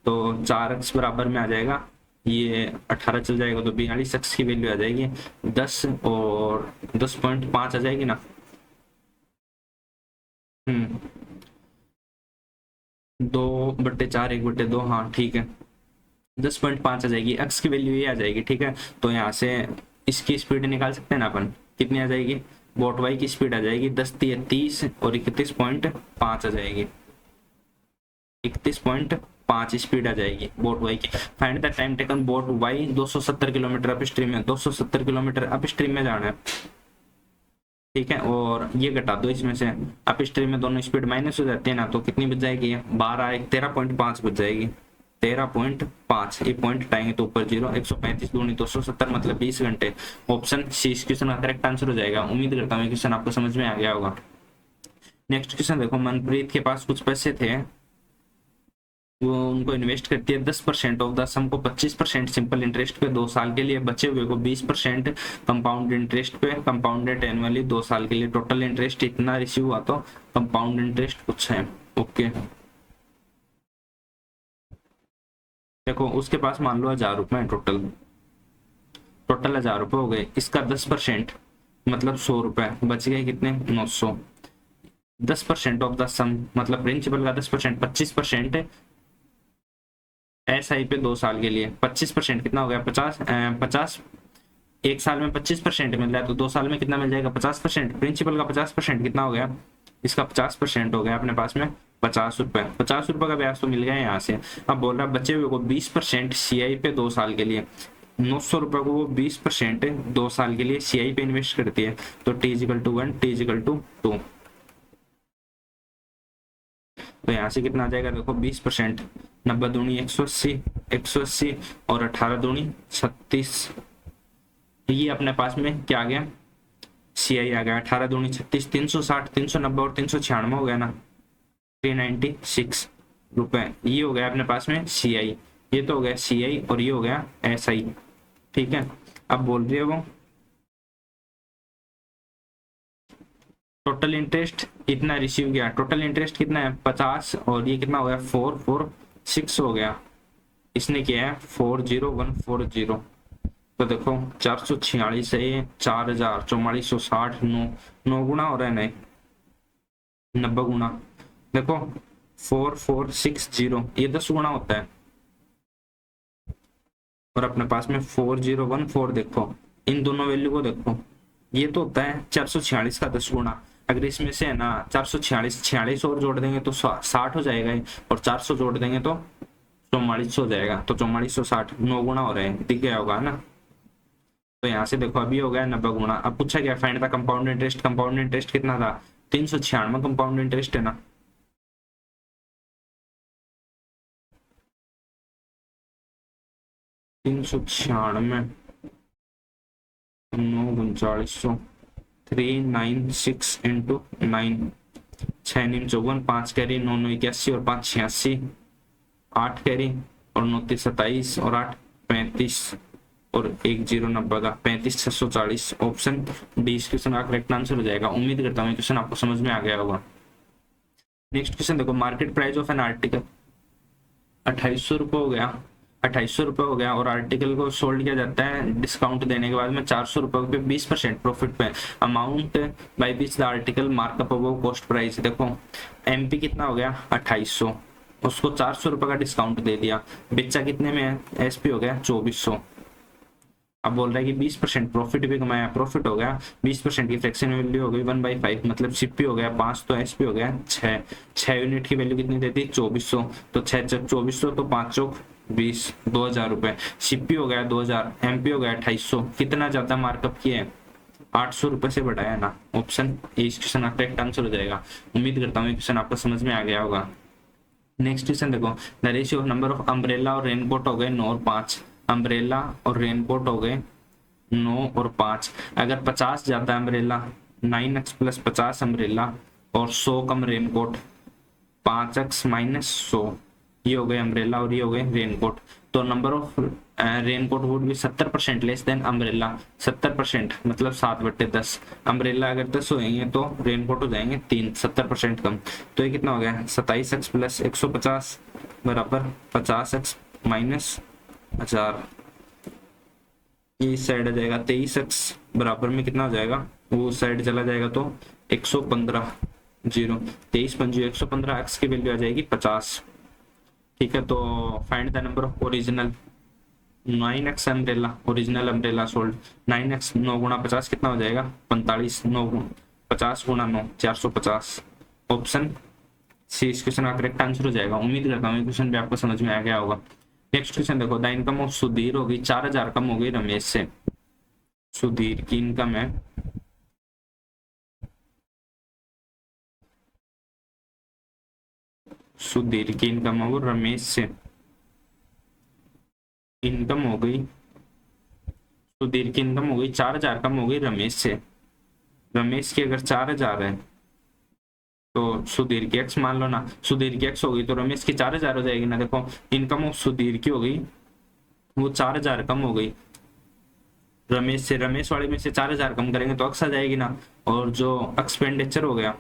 तो 4x बराबर में आ जाएगा, ये 18 चल जाएगा तो 42x की वैल्यू आ जाएगी 10 और 10.5 आ जाएगी ना। 2/4 1/2, हाँ ठीक है 10.5 आ जाएगी। x की वैल्यू ये आ जाएगी, ठीक है। तो यहाँ से इसकी स्पीड निकाल सकते हैं ना अपन, कितनी आ जाएगी, बोट वाई की स्पीड आ जाएगी 10 × 30 और 31.5 आ जाएगी, 31.5 स्पीड आ जाएगी बोट वाई की। Find the time taken boat Y 270 kilometre upstream में, 270 किलोमीटर अप स्ट्रीम में जाना है, ठीक है। और ये घटा दो इसमें से, अप स्ट्रीम में दोनों स्पीड माइनस हो जाती है ना, तो कितनी बच जाएगी 12 13.5 बच जाएगी, 13.5। ये पॉइंट हटाएंगे तो ऊपर 0, 135 दूनी 270 मतलब 20 घंटे। ऑप्शन सी इस क्वेश्चन का करेक्ट आंसर हो जाएगा। उम्मीद करता हूँ क्वेश्चन आपको समझ में आ गया होगा। नेक्स्ट क्वेश्चन देखो, मनप्रीत के पास कुछ पैसे थे, वो उनको इन्वेस्ट करती है 10% ऑफ द सम को 25% सिंपल इंटरेस्ट पे 2 साल के लिए, बचे हुए को 20% कंपाउंड इंटरेस्ट पे कंपाउंडेड एनुअली 2 साल के लिए। टोटल इंटरेस्ट इतना रिसीव हुआ तो कंपाउंड इंटरेस्ट कुछ है, ओके। देखो उसके पास मान लो 1000 रुपए है टोटल, टोटल 1000 रुपए हो गए, इसका 10% मतलब 100 रुपए, बच गए कितने 900। 10% ऑफ द सम मतलब प्रिंसिपल का 10%, 25% SI पे 2 साल के लिए, 25% कितना हो गया 50, एक साल में 25% मिल रहा है तो 2 साल में कितना मिल जाएगा 50%। प्रिंसिपल का 50% कितना हो गया, इसका 50% हो गया अपने पास में 50 रुपए। 50 रुपए का ब्याज तो मिल गया यहाँ से। अब बोल रहा है बचे हुए को 20% CI पे 2 साल के लिए, 900 रुपए को वो 20% 2 साल के लिए CI पे इन्वेस्ट करती है। तो T=1, T=2। तो यहाँ से कितना आ जाएगा देखो 20%, 90 दूनी 180, 180 और 18 दूनी 36। ये अपने पास में क्या आ गया CI आ गया, 18 दूनी 36, 360, 390 और 396 हो गया ना 396 रुपए। ये हो गया अपने पास में CI, ये तो हो गया CI और ये हो गया SI। ठीक है, अब बोल रही है वो टोटल इंटरेस्ट इतना रिसीव किया, टोटल इंटरेस्ट कितना है 50 और ये कितना हो गया 446 हो गया, इसने किया है 40140। तो देखो 446 है 4000, 4460, 9 गुना हो रहा है, नहीं 90 गुना। देखो 4460 ये 10 गुना होता है, और अपने पास में 4014 देखो, इन दोनों वैल्यू को देखो, ये तो होता है 446 का 10 गुना। अगर इसमें से है ना 446 46 और जोड़ देंगे तो 60 हो जाएगा, और 400 जोड़ देंगे तो 4400 हो जाएगा। तो 4460 9 गुना हो रहे हैं, दिख गया होगा ना। तो यहाँ से देखो अभी हो गया 90 गुना। अब पूछा गया find the compound interest, compound interest कितना था 396 कंपाउंड इंटरेस्ट है ना। तीन सौ 39,4900 396 इंटू 9, 6 9 54, 5 कैरी 9 9 81 और 5 86, 8 कैरी और 9 3 27 और 8 35 और 1 0 90 का 35,640। ऑप्शन डी इस क्वेश्चन का करेक्ट आंसर हो जाएगा। उम्मीद करता हूँ क्वेश्चन आपको समझ में आ गया होगा। नेक्स्ट क्वेश्चन देखो, market price of an article 2800 रुपये हो गया, 2800 रुपये हो गया, और आर्टिकल को सोल्ड किया जाता है डिस्काउंट देने के बाद में 400 रुपये पे 20% प्रॉफिट पे। Amount by which the article markup above cost price. देखो MP कितना हो गया 2800, उसको 400 रुपये का डिस्काउंट दे दिया, बेचा कितने में है SP हो गया 2400। अब बोल रहा है कि 20% प्रॉफिट भी कमाया, प्रॉफिट हो गया 20% की फ्रैक्शन वैल्यू हो गई 1/5 मतलब CP हो गया 5 तो SP हो गया 6 यूनिट की वैल्यू कितनी देती 2400, तो 6 2400 तो 5 चौक 20 2000 रुपए। CP हो गया 2000, MP हो गया 2800, कितना ज्यादा मार्कअप किया है 800 रुपए से बढ़ाया ना। ऑप्शन ए इस क्वेश्चन का करेक्ट आंसर हो जाएगा। उम्मीद करता हूँ क्वेश्चन आपको समझ में आ गया होगा। नेक्स्ट क्वेश्चन देखो, the ratio of number of umbrella और रेनकोट हो गए 9 और 5, अम्ब्रेला और रेनकोट हो गए 9 और 5। अगर 50 ज्यादा अम्ब्रेला 9x प्लस 50 अम्ब्रेला और 100 कम रेनकोट 5x माइनस 100, ये हो गए अम्ब्रेला और ये हो गए रेनकोट। तो नंबर ऑफ रेनकोट वुड भी 70% लेस देन अम्ब्रेला, 70% मतलब 7/10। अम्ब्रेला अगर 10 होंगे तो रेनकोट हो जाएंगे 3, 70% कम। तो ये कितना हो गया 27x प्लस 150 बराबर 50x माइनस 1000। ये इस साइड आ जाएगा 23x बराबर में कितना हो जाएगा, वो साइड चला जाएगा तो 115 0 23 5 115, x की वैल्यू आ जाएगी 50। ठीक है, तो find the number of original 9x umbrella, original umbrella sold 9x 9 गुना 50 कितना हो जाएगा 45, 9 50 गुना 9 450। ऑप्शन सी इस क्वेश्चन का करेक्ट आंसर हो जाएगा। उम्मीद करता हूँ क्वेश्चन भी आपको समझ में आ गया होगा। नेक्स्ट क्वेश्चन देखो, द इनकम ऑफ सुधीर होगी 4000 कम हो गई रमेश से। सुधीर की इनकम है सुधीर की इनकम हो रमेश से, इनकम हो गई सुधीर की इनकम हो गई 4000 कम हो गई रमेश से। रमेश की अगर 4000 है तो सुधीर की x मान लो ना, सुधीर की x हो गई तो रमेश की 4000 हो जाएगी ना। देखो इनकम ऑफ सुधीर की हो गई वो 4000 कम हो गई रमेश से, रमेश वाले में से 4000 कम करेंगे तो x आ जाएगी ना। और जो एक्सपेंडिचर हो गया,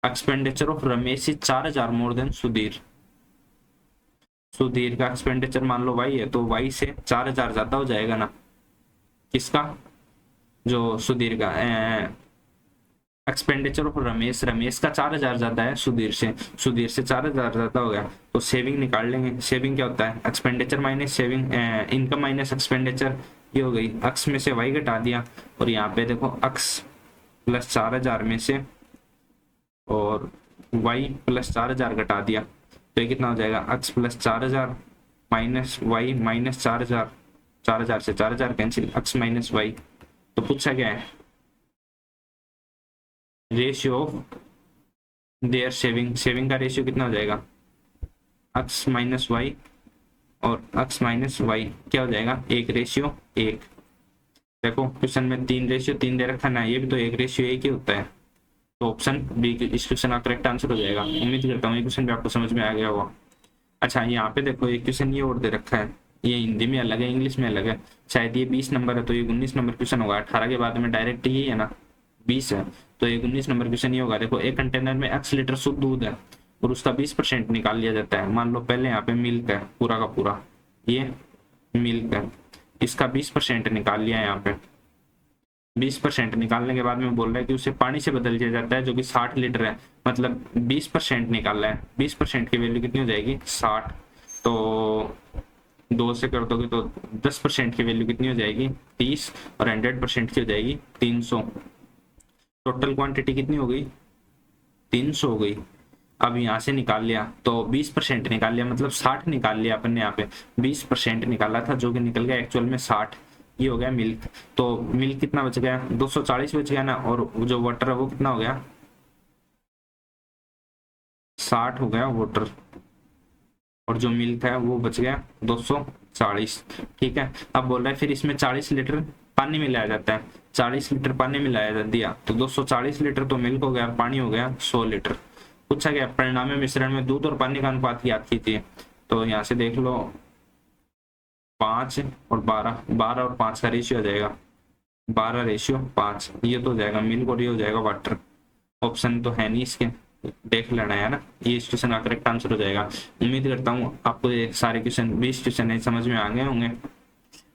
expenditure of Ramesh is 4000 more than Sudhir. Sudhir का एक्सपेंडिचर मान लो वाई है, तो वाई से 4,000 ज्यादा हो जाएगा ना। किसका? जो सुधीर का एक्सपेंडिचर ऑफ रमेश, रमेश का 4,000 ज्यादा है सुधीर से, सुधीर से 4,000 ज्यादा हो गया, तो सेविंग निकाल लेंगे। सेविंग क्या होता है? Expenditure minus saving, income minus expenditure. ये हो गई, अक्स में से वाई घटा दिया, और यहाँ पे देखो अक्स प्लस 4,000 में से और वाई प्लस 4,000 घटा दिया, तो ये कितना हो जाएगा? अक्स प्लस 4,000 माइनस वाई माइनस 4,000, 4,000 से 4,000 कैंसिल, अक्स माइनस वाई। तो पूछा क्या है? Ratio of their saving, saving का रेशियो कितना हो जाएगा? अक्स माइनस वाई और अक्स माइनस वाई क्या हो जाएगा? 1:1। देखो क्वेश्चन में 3:3 दे रखा ना, ये भी तो 1:1 ही होता है, तो ऑप्शन बी इस क्वेश्चन का करेक्ट आंसर हो जाएगा। उम्मीद करता हूँ ये क्वेश्चन भी आपको समझ में आ गया होगा। अच्छा यहाँ पे देखो एक क्वेश्चन ये और दे रखा है, ये हिंदी में अलग है, इंग्लिश में अलग है। शायद ये 20 नंबर है, तो ये 19 नंबर क्वेश्चन होगा। 18 के बाद में डायरेक्ट यही है ना, 20 है, तो ये 19 नंबर क्वेश्चन ये होगा। देखो एक कंटेनर में x लीटर शुद्ध दूध है और उसका 20% निकाल लिया जाता है। मान लो पहले यहाँ पे मिल्क है पूरा का पूरा, ये मिल्क है, इसका 20% निकाल लिया है। यहाँ पे 20% निकालने के बाद में बोल रहा है कि उसे पानी से बदल दिया जाता है जो कि 60 लीटर है, मतलब 20% निकालना है। 20% की वैल्यू कितनी हो जाएगी? 60। तो 2 से कर दोगे तो 10% की वैल्यू कितनी हो जाएगी? 30, और 100% की हो जाएगी 300। टोटल क्वांटिटी कितनी हो गई? 300 हो गई। अब यहाँ से निकाल लिया तो 20% निकाल लिया, मतलब 60 निकाल लिया अपन ने। यहाँ पे 20% निकाला था जो कि निकल गया एक्चुअल में 60। ये हो गया मिल्क। तो मिल्क कितना बच गया? 240 बच गया ना, और जो वाटर है वो कितना हो गया? 60 हो गया वाटर, और जो मिल्क है वो बच गया 240। ठीक है, अब बोल रहा है फिर इसमें 40 लीटर पानी मिलाया जाता है। 40 लीटर पानी मिलाया दिया तो 240 लीटर तो मिल्क हो गया, पानी हो गया 100 लीटर। पूछा गया परिणामी मिश्रण में दूध और पानी का अनुपात याद कीजिए। तो यहाँ से देख लो 5 और 12, 12 और 5 का रेशियो आ जाएगा 12:5। ये तो हो जाएगा मिल्क और ये हो जाएगा वाटर। ऑप्शन तो है नहीं इसके, देख लेना है ना। ये इस क्वेश्चन का करेक्ट आंसर हो जाएगा। उम्मीद करता हूँ आपको ये सारे क्वेश्चन 20 क्वेश्चन है समझ में आ गए होंगे।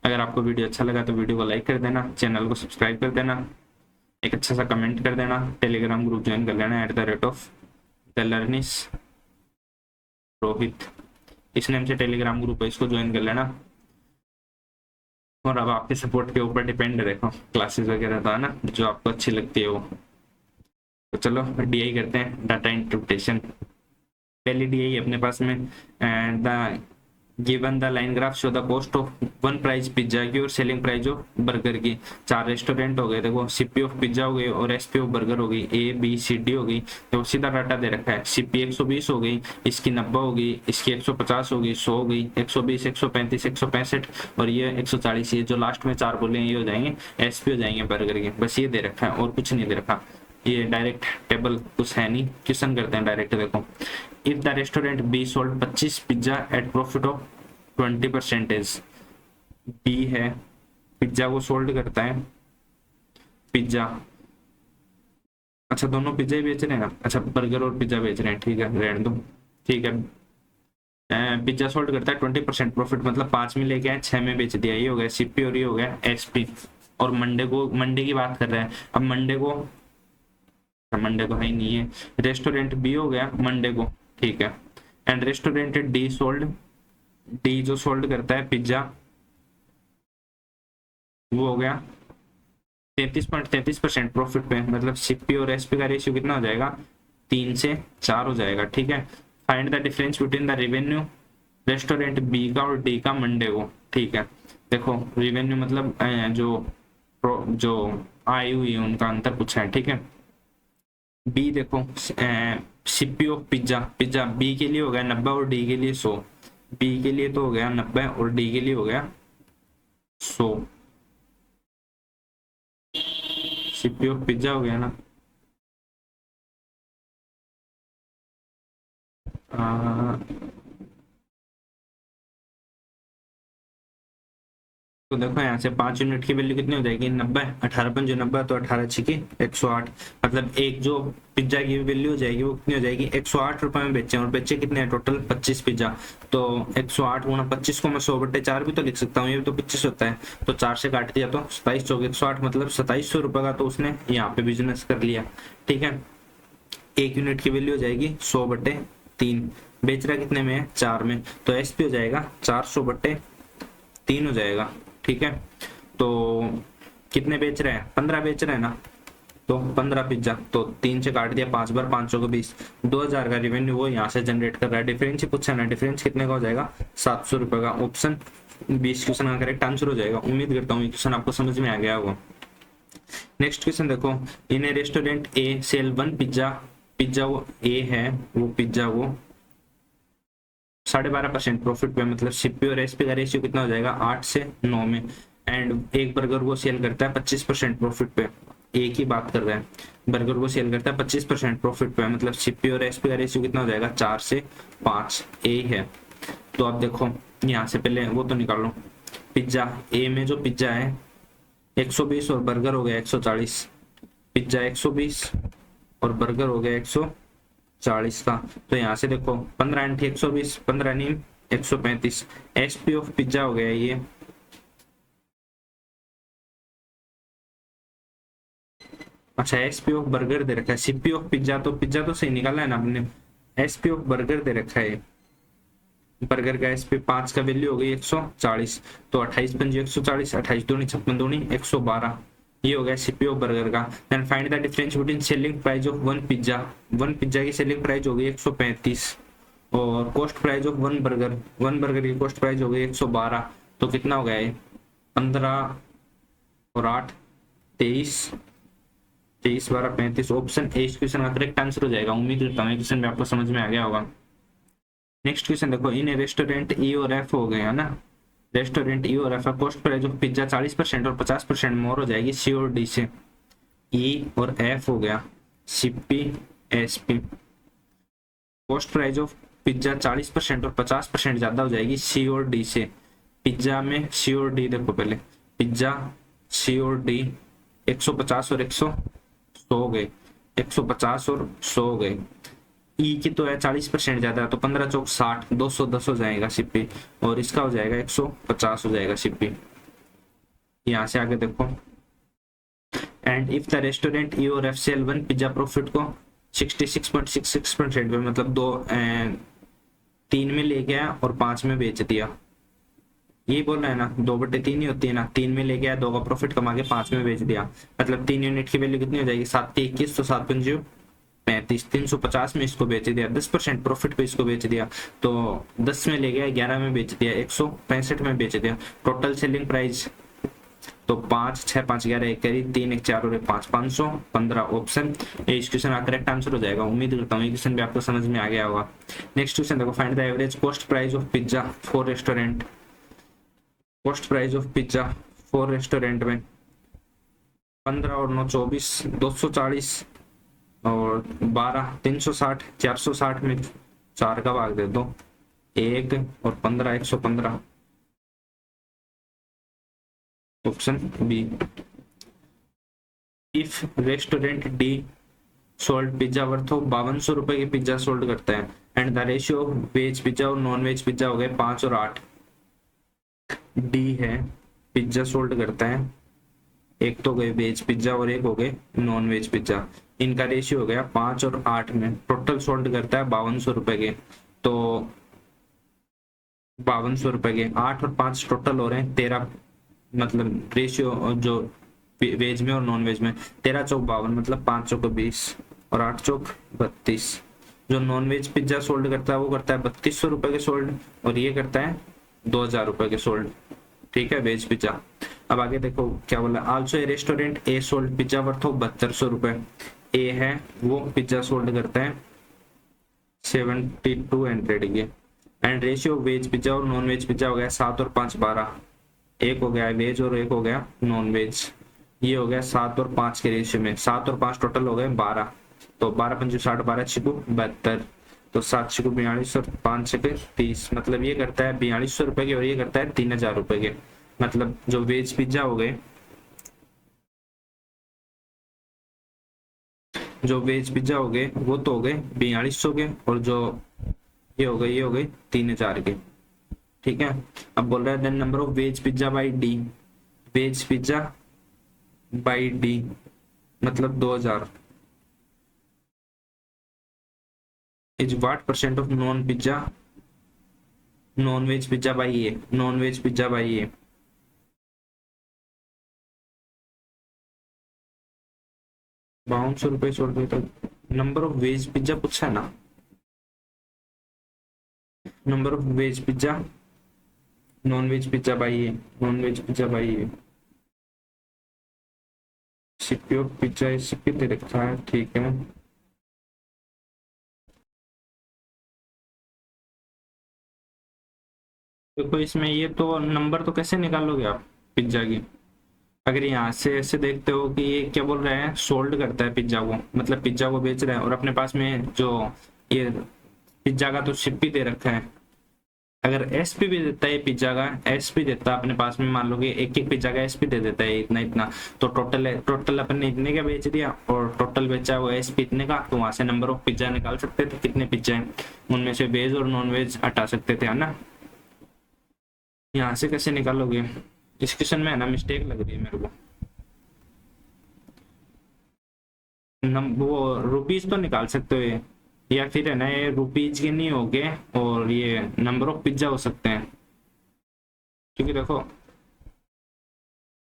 अगर आपको वीडियो अच्छा लगा तो वीडियो को लाइक कर देना, चैनल को सब्सक्राइब कर देना, एक अच्छा सा कमेंट कर देना, टेलीग्राम ग्रुप ज्वाइन कर लेना @the_learnis रोहित, इस नेम से टेलीग्राम ग्रुप है, इसको ज्वाइन कर लेना। और अब आपके सपोर्ट के ऊपर डिपेंड रखो क्लासेस वगैरह तो है ना, जो आपको अच्छी लगती है वो। तो चलो डीआई करते हैं, डाटा इंटरप्रिटेशन। पहली डीआई अपने पास में the given the line graph show the cost of one price pizza की और सेलिंग प्राइस ऑफ बर्गर की। 4 रेस्टोरेंट हो गए, देखो सीपी ऑफ पिज्जा हो गई और एसपी ऑफ बर्गर हो गई, ए बी सी डी हो गई। तो सीधा डाटा दे रखा है, सीपी 120 हो गई, इसकी 90 हो गई, इसकी 150 हो गई, 100 हो गई, 120, 135, 165 और ये 140। ये जो लास्ट में 4 बोले ये हो जाएंगे एसपी हो जाएंगे बर्गर के। बस ये दे रखा है और कुछ नहीं दे रखा। ये डायरेक्ट टेबल कुछ है नहीं, क्वेश्चन करते हैं डायरेक्ट। देखो if the restaurant B sold 25 pizza at profit of 20%, B है पिज्जा को सोल्ड करता है, पिज्जा, अच्छा दोनों पिज्जा ही बेच रहे हैं ना, अच्छा बर्गर और पिज्जा बेच रहे हैं, ठीक है रहने दो। ठीक है पिज्जा सोल्ड करता है 20% प्रॉफिट, मतलब 5 में लेके आए 6 में बेच दिया। ये हो गया सीपी और ये हो गया एसपी। और मंडे की बात कर रहे हैं। अब मंडे को है ही नहीं है, रेस्टोरेंट बी हो गया मंडे को, ठीक है। And restaurant D sold, D जो सोल्ड करता है पिज्जा वो हो गया 33.33% प्रॉफिट पे, मतलब सीपी और एसपी का रेशियो कितना हो जाएगा? 3 से 4 हो जाएगा। ठीक है, find the difference between the revenue restaurant B का और डी का मंडे को। ठीक है, देखो रेवेन्यू मतलब जो आय हुई है उनका अंतर पूछा है। ठीक है, बी देखो CP of pizza, pizza B के लिए हो गया 90 और डी के लिए 100। बी के लिए तो हो गया 90 और डी के लिए हो गया 100। सीपी ऑफ पिज्जा हो गया ना, तो देखो यहाँ से 5 यूनिट की वैल्यू कितनी हो जाएगी 90, 18 पंजे 90 तो 18 छिकी 108, मतलब एक जो पिज्जा की वैल्यू हो जाएगी वो कितनी हो जाएगी 108 रुपए में बेचे, और बेचे कितने हैं टोटल 25 पिज्जा। तो 108 गुणा 25 को मैं 100/4 भी तो लिख सकता हूँ, ये भी तो 25 होता है, तो 4 से काट दिया तो 27 चौक 108, मतलब 2700 रुपए का तो उसने यहाँ पे बिजनेस कर लिया। ठीक है, एक यूनिट की वैल्यू हो जाएगी 100/3, बेच रहा कितने में है 4 में, तो एसपी हो जाएगा 400/3 हो जाएगा। ठीक है, तो कितने बेच रहे हैं 15 बेच रहे हैं ना, तो 15 पिज्जा, तो 3 से काट दिया 5 बार 5 को 20, 2000 का रेवेन्यू वो यहाँ से जनरेट कर रहा है। डिफरेंस ही पूछा ना, डिफरेंस कितने का हो जाएगा 700 रुपए का। ऑप्शन 20 क्वेश्चन का करेक्ट आंसर हो जाएगा। उम्मीद करता हूँ ये क्वेश्चन आपको समझ में आ गया होगा। नेक्स्ट क्वेश्चन देखो, in a restaurant a sell 1 pizza, pizza वो ए है, वो पिज्जा वो 12.5% प्रॉफिट पे, मतलब सीपी और एसपी का रेशियो कितना हो जाएगा 8 से 9 में। एंड एक बर्गर वो सेल करता है 25% प्रॉफिट पे, एक ही बात कर रहे हैं, बर्गर को सेल करता है 25% प्रॉफिट पे, मतलब सीपी और एसपी का रेशियो कितना हो जाएगा 4 से 5, ए है। तो आप देखो यहाँ से पहले वो तो निकाल लो, पिज्जा ए में जो पिज्जा है 120 और बर्गर हो गया 140, पिज्जा 120 और बर्गर हो गया 140 का, तो यहाँ से देखो 15 × 120, 15 × 135, एसपी ऑफ पिज्जा हो गया ये, अच्छा एसपी ऑफ बर्गर दे रखा है, सीपी ऑफ पिज्जा तो सही निकाला है ना आपने, एसपी ऑफ बर्गर दे रखा है, बर्गर का एसपी 5 का वैल्यू हो गई 140, तो 28 पंजे 140, 28 दूनी 56 दूनी 112, ये हो गया सीपी ऑफ बर्गर का। Then find the difference between selling price of one pizza, one pizza की सेलिंग प्राइस हो गई 135 और cost price of one burger की कॉस्ट प्राइस हो गई 112, तो कितना हो गया ये 15 और 8 23, 23 12 35, ऑप्शन ए इस क्वेश्चन का करेक्ट आंसर हो जाएगा। उम्मीद करता हूँ क्वेश्चन भी आपको समझ में आ गया होगा। नेक्स्ट क्वेश्चन देखो, इन ए रेस्टोरेंट ई और एफ हो गया ना, रेस्टोरेंट ई और F cost price of pizza 40% और 50% मोर हो जाएगी सी और डी से, ई और एफ हो गया CP SP, cost price of pizza 40% और 50% ज्यादा हो जाएगी सी और डी से। पिज्जा में सी और डी देखो पहले, पिज्जा सी और डी 150 और 100 हो गए, 150 और 100 हो गए, ई की तो है 40% ज्यादा है, तो 15 चौक 60, 210 हो जाएगा सीपी, और इसका हो जाएगा 150 हो जाएगा सीपी। यहाँ से आगे देखो, एंड इफ द रेस्टोरेंट ई और एफ सेल 1 पिज्जा प्रॉफिट को 66.66% पे, मतलब 3 में ले गया और 5 में बेच दिया, ये बोल रहा है ना 2/3 ही होती है ना, 3 में ले गया 2 का प्रॉफिट कमा के 5 में बेच दिया, मतलब 3 यूनिट की वैल्यू कितनी हो जाएगी 7 × 21, तो 7 × 35, 350 में इसको बेच दिया, 10% प्रॉफिट पे इसको बेच दिया, तो 10 में ले गया 11 में बेच दिया, 165 में बेच दिया, टोटल सेलिंग प्राइस तो 5 6 5 11 1 3 1 4 और 1 5 515, ऑप्शन ए इस क्वेश्चन का करेक्ट आंसर हो जाएगा। उम्मीद करता हूँ ये क्वेश्चन भी आपको समझ में आ गया होगा। नेक्स्ट क्वेश्चन देखो, find the average cost price of pizza for restaurant, cost price of pizza for restaurant में 15 और 9 24, 240 और 12 360, 460 में 4 का भाग दे दो 1 और 15 115, option B. If restaurant D sold pizza worth of 5200 रुपए की पिज्जा सोल्ड करता है, and the ratio of veg pizza और नॉन वेज पिज्जा हो गए 5 और 8, डी है पिज्जा सोल्ड करता है, एक तो गए वेज पिज्जा और एक हो गए नॉन वेज पिज्जा, इनका रेशियो हो गया 5 और 8 में, टोटल सोल्ड करता है 5200 रुपए के, तो 5200 रुपए के 8 और 5 टोटल हो रहे हैं 13, मतलब रेशियो जो वेज में और नॉन वेज में 13 चौक 52, मतलब 5 चौक 20 और 8 चौक 32। जो नॉन वेज पिज्जा सोल्ड करता है वो करता है 3200 रुपए के सोल्ड, और ये करता है 2000 रुपए के सोल्ड। ठीक है, वेज पिज्जा। अब आगे देखो क्या बोला, also a restaurant A sold pizza worth of 7200 रुपए, ए है वो पिज्जा सोल्ड करता है 7200 के, एंड रेशियो वेज पिज्जा और नॉन वेज पिज्जा हो गया 7 और 5 12, एक हो गया वेज और एक हो गया नॉन वेज, ये हो गया 7 और 5 के रेशियो में, 7 और 5 टोटल हो गए 12, तो 12 पंजे 60, 12 छिकू 72, तो 7 छिकू 42 और 5 छके 30, मतलब ये करता है 4200 रुपए के और ये करता है 3000 रुपए के। मतलब जो वेज पिज्जा हो गए, जो वेज पिज्जा हो गए वो तो हो गए 4200 के, और जो ये हो गए 3000 के। ठीक है, अब बोल रहा है then number of veg pizza by D, veg pizza by D मतलब 2000 is what percent of non pizza, non veg pizza by A, non veg pizza by A. ₹52 छोड़ दे तो नंबर ऑफ वेज पिज्जा पूछा ना, number of veg pizza, non veg pizza by A, non veg pizza by A, CPO pizza CP दे रखा है। ठीक है, देखो इसमें ये तो नंबर तो कैसे निकालोगे आप पिज्जा की, अगर यहाँ से ऐसे देखते हो कि ये क्या बोल रहे हैं, सोल्ड करता है पिज्जा को, मतलब पिज्जा को बेच रहा है, और अपने पास में जो ये पिज्जा का तो शिप भी दे रखा है। अगर एसपी भी देता है पिज्जा का, एसपी देता है अपने पास में, मान लो कि एक एक पिज्जा का एसपी दे देता है इतना इतना, तो टोटल है, टोटल अपन ने इतने का बेच दिया और टोटल बेचा वो एसपी इतने का, तो वहां से नंबर ऑफ पिज्जा निकाल सकते थे कितने पिज्जा हैं, उनमें से वेज और नॉन वेज हटा सकते थे, है ना। यहाँ से कैसे निकालोगे, इस क्वेश्चन में है ना मिस्टेक लग रही है मेरे को। वो रुपीज तो निकाल सकते हो ये, या फिर है ना ये रुपीज के नहीं हो गए और ये नंबर ऑफ पिज्जा हो सकते हैं, क्योंकि देखो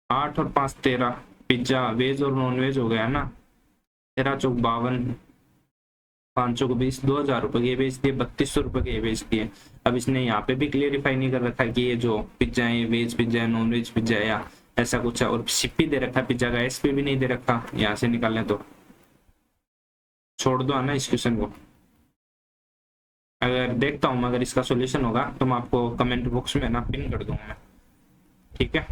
8 और 5 13 पिज्जा वेज और नॉन वेज हो गया है ना, 13 चौक 52, 5 चौक 20, 2000 रुपए के ये बेच दिए, 3200 रुपए के ये बेच दिए। अब इसने यहाँ पे भी क्लियरिफाई नहीं कर रखा कि ये जो पिज्जा है ये वेज पिज्जा है, नॉन वेज पिज्जा है, या ऐसा कुछ है, और सिप्पी दे रखा है पिज्जा का, एसपी भी नहीं दे रखा, यहाँ से निकालने तो छोड़ दो है ना इस क्वेश्चन को। अगर देखता हूँ अगर इसका सॉल्यूशन होगा तो मैं आपको कमेंट बॉक्स में ना पिन कर दूंगा मैं, ठीक है।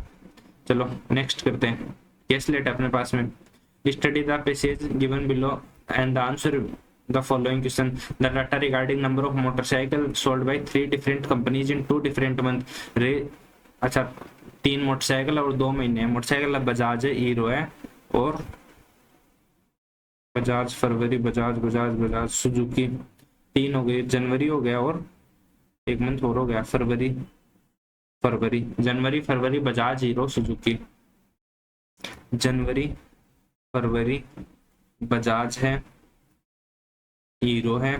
चलो नेक्स्ट करते हैं, केस लेट अपने पास में, study the passage given below and the answer the following question, the data regarding number of motorcycle sold bye 3 different companies in 2 different month रे। अच्छा 3 मोटरसाइकिल और 2 महीने, मोटरसाइकिल बजाज है, हीरो है, और बजाज फरवरी, बजाज बजाज बजाज सुजुकी, 3 हो गए, जनवरी हो गया और 1 मंथ और हो गया फरवरी, फरवरी जनवरी फरवरी बजाज हीरो सुजुकी, जनवरी फरवरी बजाज है, हीरो है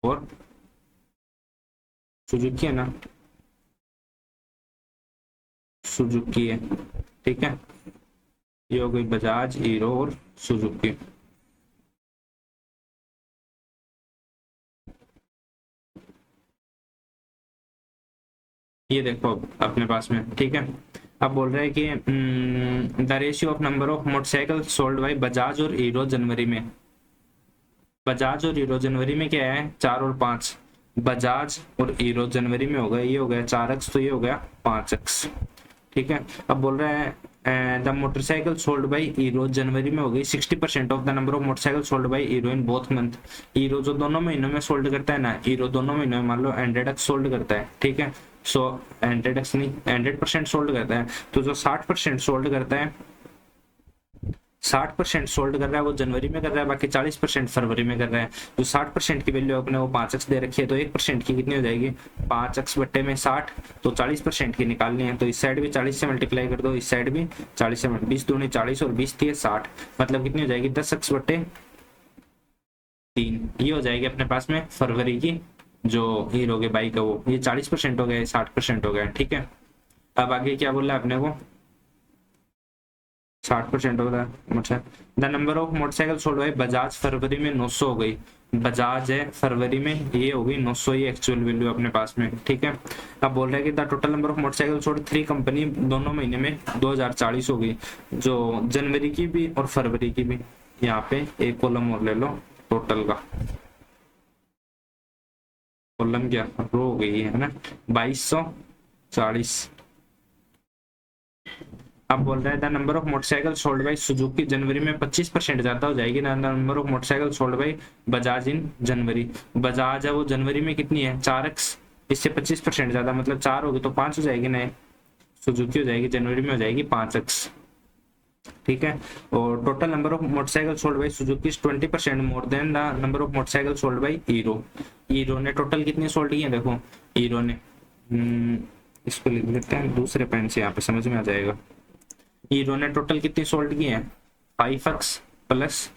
और सुजुकी है ना, सुजुकी है, ठीक है। ये हो गई बजाज हीरो और सुजुकी। ये देखो अपने पास में, ठीक है। अब बोल रहा है कि the ratio of number of motorcycle sold by Bajaj और हीरो जनवरी में, बजाज और हीरो जनवरी में क्या है 4 और 5, बजाज और हीरो जनवरी में हो गया, ये हो गया 4x, तो ये हो गया 5x, ठीक है। अब बोल रहा है the motorcycle sold by Hero जनवरी में हो गई 60% of the number of motorcycle sold by Hero in both month. Hero जो दोनों महीनों में सोल्ड करता है ना, हीरो दोनों महीनों में मान लो 100x सोल्ड करता है, ठीक है। सो 100x नहीं 100% सोल्ड करता है, तो जो 60% सोल्ड करता है, 60% सोल्ड कर रहा है वो जनवरी में कर रहा है, बाकी 40% फरवरी में कर रहा है। जो 60% की वैल्यू अपने वो 5x दे रखी है, तो 1% की कितनी हो जाएगी 5x बट्टे में 60, तो 40% की निकालनी है, तो इस साइड भी 40 से मल्टीप्लाई कर दो, इस साइड भी 40 से, 20 दूनी 40 और 20 थी 60, मतलब कितनी हो जाएगी 10x बट्टे 3, ये हो जाएगी अपने पास में फरवरी की जो हीरो के बाइक है वो, ये 40% हो गया, 60% हो गया, ठीक है। अब आगे क्या बोल रहा है अपने को, 60% होता है motorcycle, the number of motorcycle sold by Bajaj फरवरी में 900 हो गई, बजाज है फरवरी में ये हो गई 900, ये एक्चुअल वैल्यू अपने पास में, ठीक है। अब बोल रहा है कि the total number of motorcycle sold 3 company दोनों महीने में 2040 हो गई, जो जनवरी की भी और फरवरी की भी। यहाँ पे एक कॉलम और ले लो टोटल का, कॉलम क्या रो हो गई है ना 2240। अब बोल रहा है the number of motorcycle sold by Suzuki जनवरी में 25% ज्यादा हो जाएगी, number of motorcycle sold by Bajaj in January, Bajaj है वो जनवरी में कितनी है 4x, इससे 25% ज्यादा मतलब 4 होगी तो 5 हो जाएगी ना, सुजुकी हो जाएगी जनवरी में हो जाएगी 5x, ठीक है। और total number of motorcycle sold by Suzuki 20% more than the number of motorcycle sold by hero. Hero ने टोटल कितनी सोल्ड की है, देखो हीरो ने इसको लिख लेते हैं दूसरे पेन से, यहाँ पे समझ में आ जाएगा। हीरो ने टोटल कितनी सोल्ड की है, 5x प्लस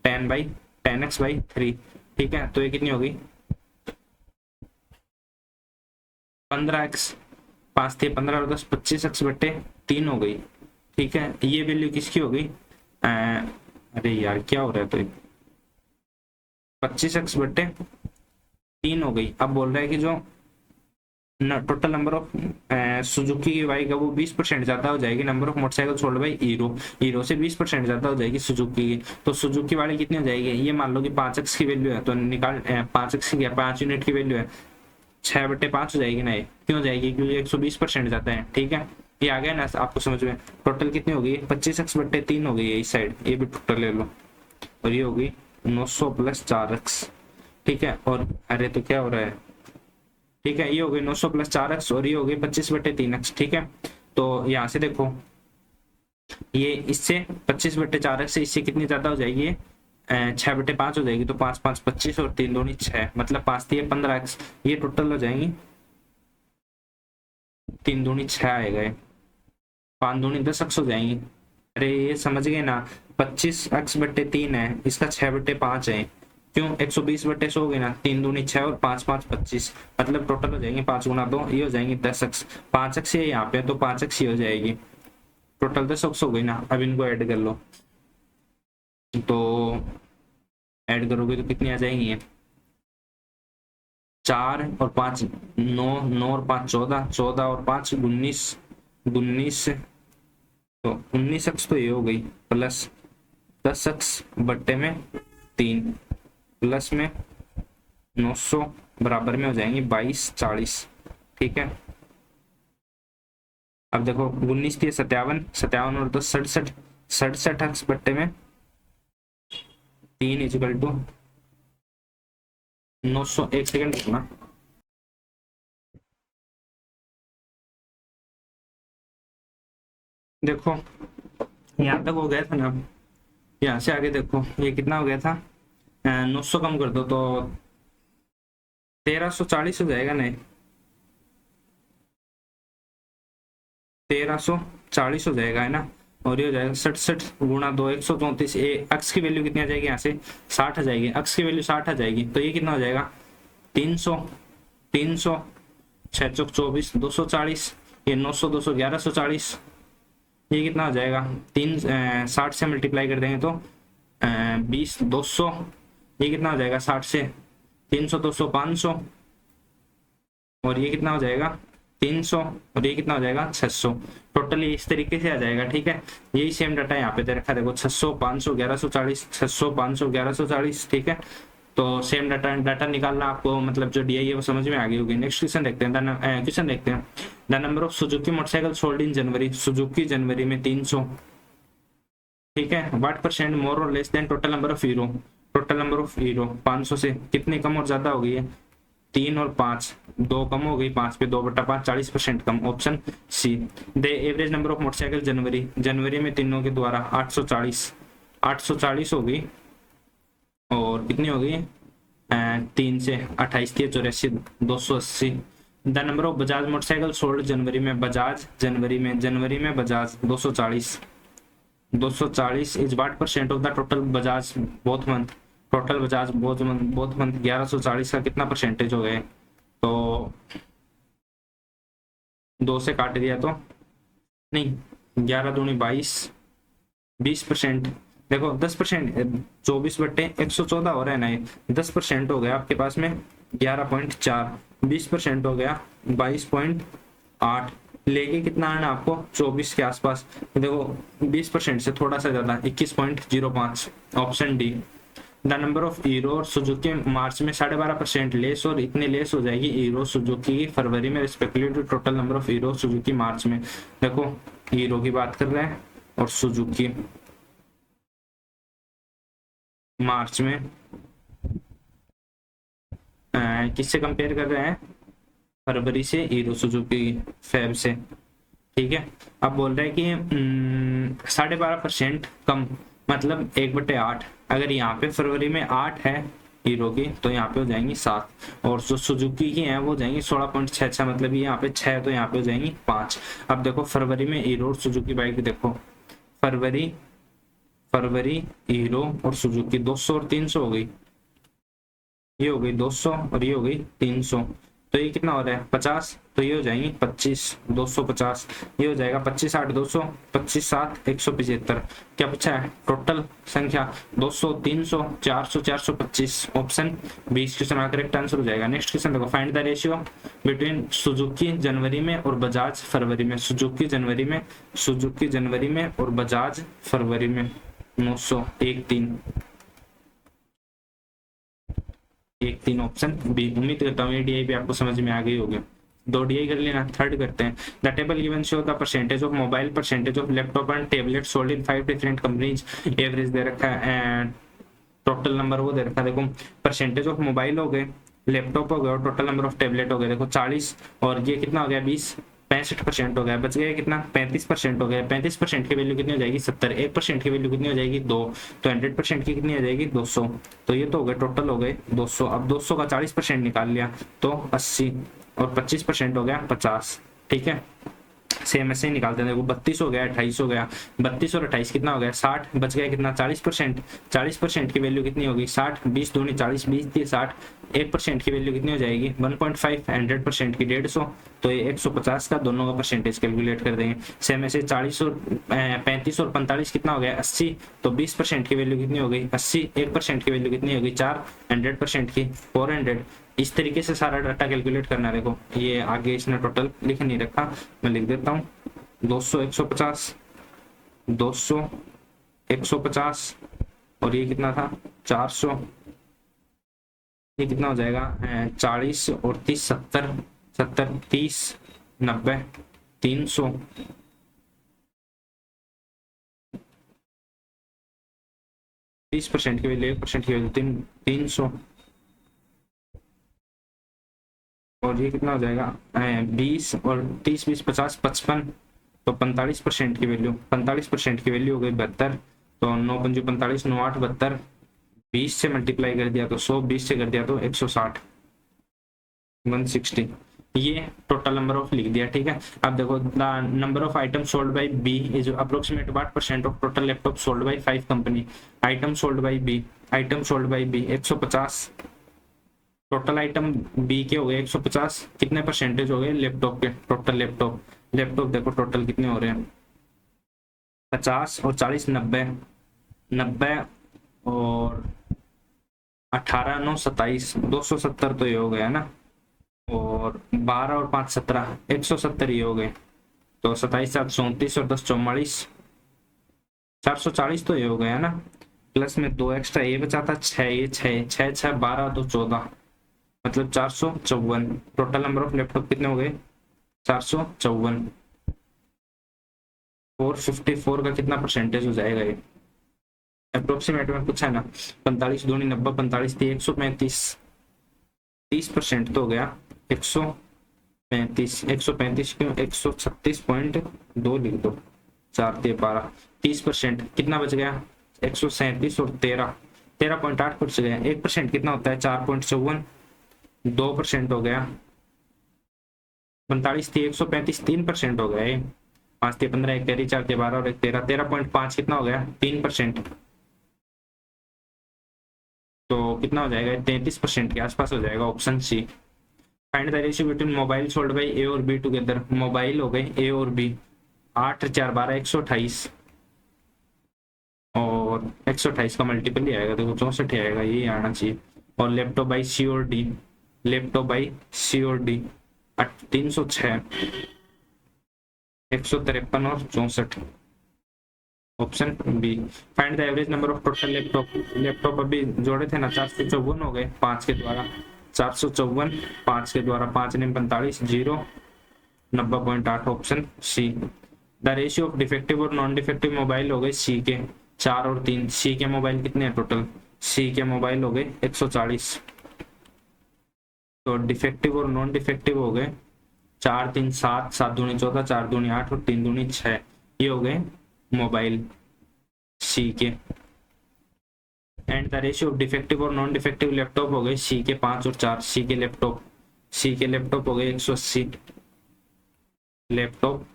10x/3, ठीक है। तो ये कितनी होगी 15x, 5 थे 15 और 10 25x/3 हो गई, ठीक है। ये वैल्यू किसकी हो गई, अरे यार क्या हो रहा है, तो 25x/3 हो गई। अब बोल रहा है कि जो टोटल नंबर ऑफ सुजुकी की बाइक है वो 20% ज्यादा हो जाएगी number of motorcycle sold by hero, hero से 20% ज्यादा हो जाएगी सुजुकी की। तो सुजुकी वाली कितनी हो जाएगी, ये मान लो कि 5x की वैल्यू है, तो निकाल 5x की क्या 5 यूनिट की वैल्यू है, 6/5 हो जाएगी ना। ये क्यों हो जाएगी, क्योंकि 120% जाता है, ठीक है। ये आ गया ना आपको समझ में। टोटल कितनी होगी 25x/3 हो गई है इस साइड, ये भी टोटल ले लो, और ये होगी 900 + 4x, ठीक है। और अरे तो क्या हो रहा है, ठीक है, ये हो गई 900 + 4x और ये हो गई 25/3x, ठीक है। तो यहाँ से देखो ये इससे 25/4x से इससे कितनी ज्यादा हो जाएगी, 6/5 हो जाएगी। तो 5 5 25 और 3 दूनी 6, मतलब 5 थी 15x, ये टोटल हो जाएंगी 3 दूनी 6 आएगा, 5 दूनी 10x हो जाएंगी। अरे ये समझ गए ना, 25x/3 है, इसका 6/5 है, क्यों 120/100 हो गई ना, 3 दूनी 6 और 5 5 25, मतलब टोटल हो जाएंगे 5 × 2 ये हो जाएंगे 10x। 5x ये यहाँ पे तो 5x ही हो जाएगी, टोटल 10x हो गई ना। अब इनको ऐड कर लो, तो ऐड करोगे तो कितनी आ जाएंगी, 4 और 5 9, 9 और 5 14, 14 और 5 19, 19 तो 19x तो ये हो गई, प्लस 10x/3 प्लस में 900 बराबर में हो जाएंगे 22 40, ठीक है। अब देखो 19 थी 57, 57 और 10 67, 67x/3 = 900। एक सेकंड रुकना, देखो यहाँ तक हो गया था ना, यहाँ से आगे देखो ये कितना हो गया था, 900 कम कर दो तो 1340 हो जाएगा, नहीं 1340 हो जाएगा, है ना। और ये हो जाएगा 67 × 2 134। अक्स की वैल्यू कितनी आ जाएगी, यहाँ से 60 आ जाएगी, अक्स की वैल्यू 60 आ जाएगी, तो ये कितना हो जाएगा 300, 300 6 चौक 24 240, ये 900 200 1140, ये कितना हो जाएगा 60 से मल्टीप्लाई कर देंगे तो 20 200, ये कितना हो जाएगा 60 से 300 200 500, और ये कितना हो जाएगा 300, और ये कितना हो जाएगा 600। टोटली इस तरीके से आ जाएगा, ठीक है। यही सेम डाटा यहाँ पे दे रखा है, देखो 600 500 1140, 600 500 1140, ठीक है। तो सेम डाटा निकालना आपको, मतलब जो डी आई है वो समझ में आ गई होगी। नेक्स्ट क्वेश्चन देखते हैं, क्वेश्चन देखते हैं। The number of Suzuki motorcycle sold in January, Suzuki जनवरी में 300, ठीक है। व्हाट % मोर और less than total number of Hero, total number of Hero 500 से कितनी कम और ज्यादा हो गई है, 3 और 5, 2 कम हो गई, 5 पे 2/5 40% कम, option C. The average number of motorcycle January, जनवरी में तीनों के द्वारा 840, 840 हो गई, और कितनी हो गई 3 से 28 3 84 280। The number of Bajaj motorcycle sold जनवरी में, बजाज जनवरी में Bajaj 240, 240 is what % of the total Bajaj both month, total Bajaj both month 1140 का कितना % हो गए, तो 2 से काट दिया तो नहीं, 11 दूनी 22, 20%, देखो 10% 24/114 हो रहा है ना, ये 10% हो गया आपके पास में 11.4, 20% हो गया 22.8, लेके कितना आना आपको 24 के आसपास, देखो 20% से थोड़ा सा ज्यादा 21.05, option D. The number of hero और सुजुकी मार्च में 12.5% लेस, और इतने लेस हो जाएगी हीरो सुजुकी फरवरी में respectively to total number of Hero Suzuki मार्च में। देखो हीरो की बात कर रहे हैं और सुजुकी मार्च में किससे कंपेयर कर रहे हैं, फरवरी से हीरो सुजुकी फेब से, ठीक है। अब बोल रहा है कि 12.5% कम, मतलब 1/8। अगर यहाँ पे फरवरी में 8 है हीरो की, तो यहाँ पे हो जाएंगी 7, और जो सुजुकी की है वो हो जाएंगी 16.66, मतलब ये यहाँ पे 6, तो यहाँ पे हो जाएंगी 5। अब देखो फरवरी में हीरो और सुजुकी बाइक देखो, फरवरी फरवरी हीरो और सुजुकी 200 और 300 हो गई, ये हो गई 200 और ये हो गई 300, तो ये कितना हो रहा है 50, तो ये हो जाएंगी 25, 250, ये हो जाएगा 25 8 200, 25 7 175। क्या पूछा है टोटल संख्या 200 300 400 425, ऑप्शन 20 क्वेश्चन का करेक्ट आंसर हो जाएगा। नेक्स्ट क्वेश्चन देखो, find the ratio between Suzuki जनवरी में और बजाज फरवरी में। सुजुकी जनवरी में और बजाज फरवरी में 900 1 3 ऑप्शन बी। उम्मीद करता हूँ ये डीआई भी आपको समझ में आ गई होगी। 2 डीआई कर लेना, थर्ड करते हैं। The table given show the percentage of mobile, percentage of laptop and tablet sold in 5 different companies, average दे रखा है एंड टोटल नंबर वो दे रखा है। देखो परसेंटेज ऑफ मोबाइल हो गए, लैपटॉप हो गया और टोटल नंबर ऑफ टेबलेट हो गए। देखो 40 और ये कितना हो गया 20, 65% हो गया, बच गया कितना 35% हो गया। 35% की वैल्यू कितनी हो जाएगी 70, 1% की वैल्यू कितनी हो जाएगी 2, तो 100% की कितनी हो जाएगी 200, तो ये तो हो गए टोटल हो गए 200। अब 200 का 40% निकाल लिया तो 80, और 25% हो गया 50, ठीक है। सेम ऐसे ही निकालते हैं। देखो 32 हो गया 28 हो गया, 32 और 28 कितना हो गया 60, बच गया कितना 40%। 40% की वैल्यू कितनी होगी 60, 20 दूनी 40, 20 दिए 60, 1% की वैल्यू कितनी हो जाएगी 1.5, 100% की 150, तो ये 150 का दोनों का परसेंटेज कैलकुलेट कर देंगे। सेम ऐसे 40 और 35 और 45 कितना हो गया 80, तो 20% की वैल्यू कितनी हो गई 80, 1% की वैल्यू कितनी होगी 4, 100% की 400। इस तरीके से सारा डाटा कैलकुलेट करना है। देखो ये आगे इसने टोटल लिख नहीं रखा, मैं लिख देता हूँ 200 150 200 150 और ये कितना था 400, ये कितना हो जाएगा 40 और 30 70, 70 30 90 300, 30% की वैल्यू 1% की वैल्यू 300, और ये कितना हो जाएगा 20 और 30 20 50 55, तो 45% की वैल्यू 45% की वैल्यू हो गई 72, तो 9 पंजे 45 9 8 72, 20 से मल्टीप्लाई कर दिया तो 100, 20 से कर दिया तो 160 160, ये टोटल नंबर ऑफ लिख दिया, ठीक है। अब देखो the number of item sold by B is approximate what percent of total laptop sold by 5 company. Item sold by B 150, total item B के हो गए 150, कितने परसेंटेज हो गए लैपटॉप के, टोटल लैपटॉप देखो टोटल कितने हो रहे हैं 50 और 40 90 और 18 9 27 270, तो ये हो गया ना, और 12 और 5 17 170 ये हो गए, तो 27 7 34 और 10 44 440, तो ये हो गया ना। प्लस में 2 एक्स्ट्रा ये बचा था 6, ये 6 6 6 12 तो 14, मतलब 454। टोटल नंबर ऑफ लैपटॉप कितने हो गए 454। 454 का कितना परसेंटेज हो जाएगा ये अप्रोक्सीमेट में पूछा है ना, 45 दूनी 90 45 थी 135, 30% तो हो गया 135, 135 क्यों 136.2 लिख दो, 4 3 12, 30% कितना बच गया 137 और 13.8 बच गया। 1% कितना होता है 4.54, 2% हो गया 45 थी 135, 3% हो गया, 5 थी 15 1 13 4 थी 12 और 1 13, 13.5 कितना हो गया 3%, तो कितना हो जाएगा 33% के आसपास हो जाएगा, option C. Find the ratio between mobile sold by A और बी टुगेदर। मोबाइल हो गए ए और बी 8 4 12 128, और 128 का मल्टीपल ही आएगा, देखो 64 ही आएगा, ये आना चाहिए। और लैपटॉप बाई सी और डी 306 153 और 64, option B. Find the average number of total laptop अभी जोड़े थे ना 454 हो गए 5 के द्वारा, 454 5 के द्वारा, 5 ने 45 0 90.8, option C. The ratio of defective और नॉन डिफेक्टिव मोबाइल हो गए सी के 4 और 3, सी के मोबाइल कितने हैं टोटल, सी के मोबाइल हो गए 140, तो डिफेक्टिव और नॉन डिफेक्टिव हो गए 4 3 7, 7 दूनी 14, 4 दूनी 8 और 3 दूनी 6, ये हो गए मोबाइल सी के। And the ratio of defective और नॉन डिफेक्टिव लैपटॉप हो गए सी के 5 और 4। सी के लैपटॉप हो गए 180 लैपटॉप,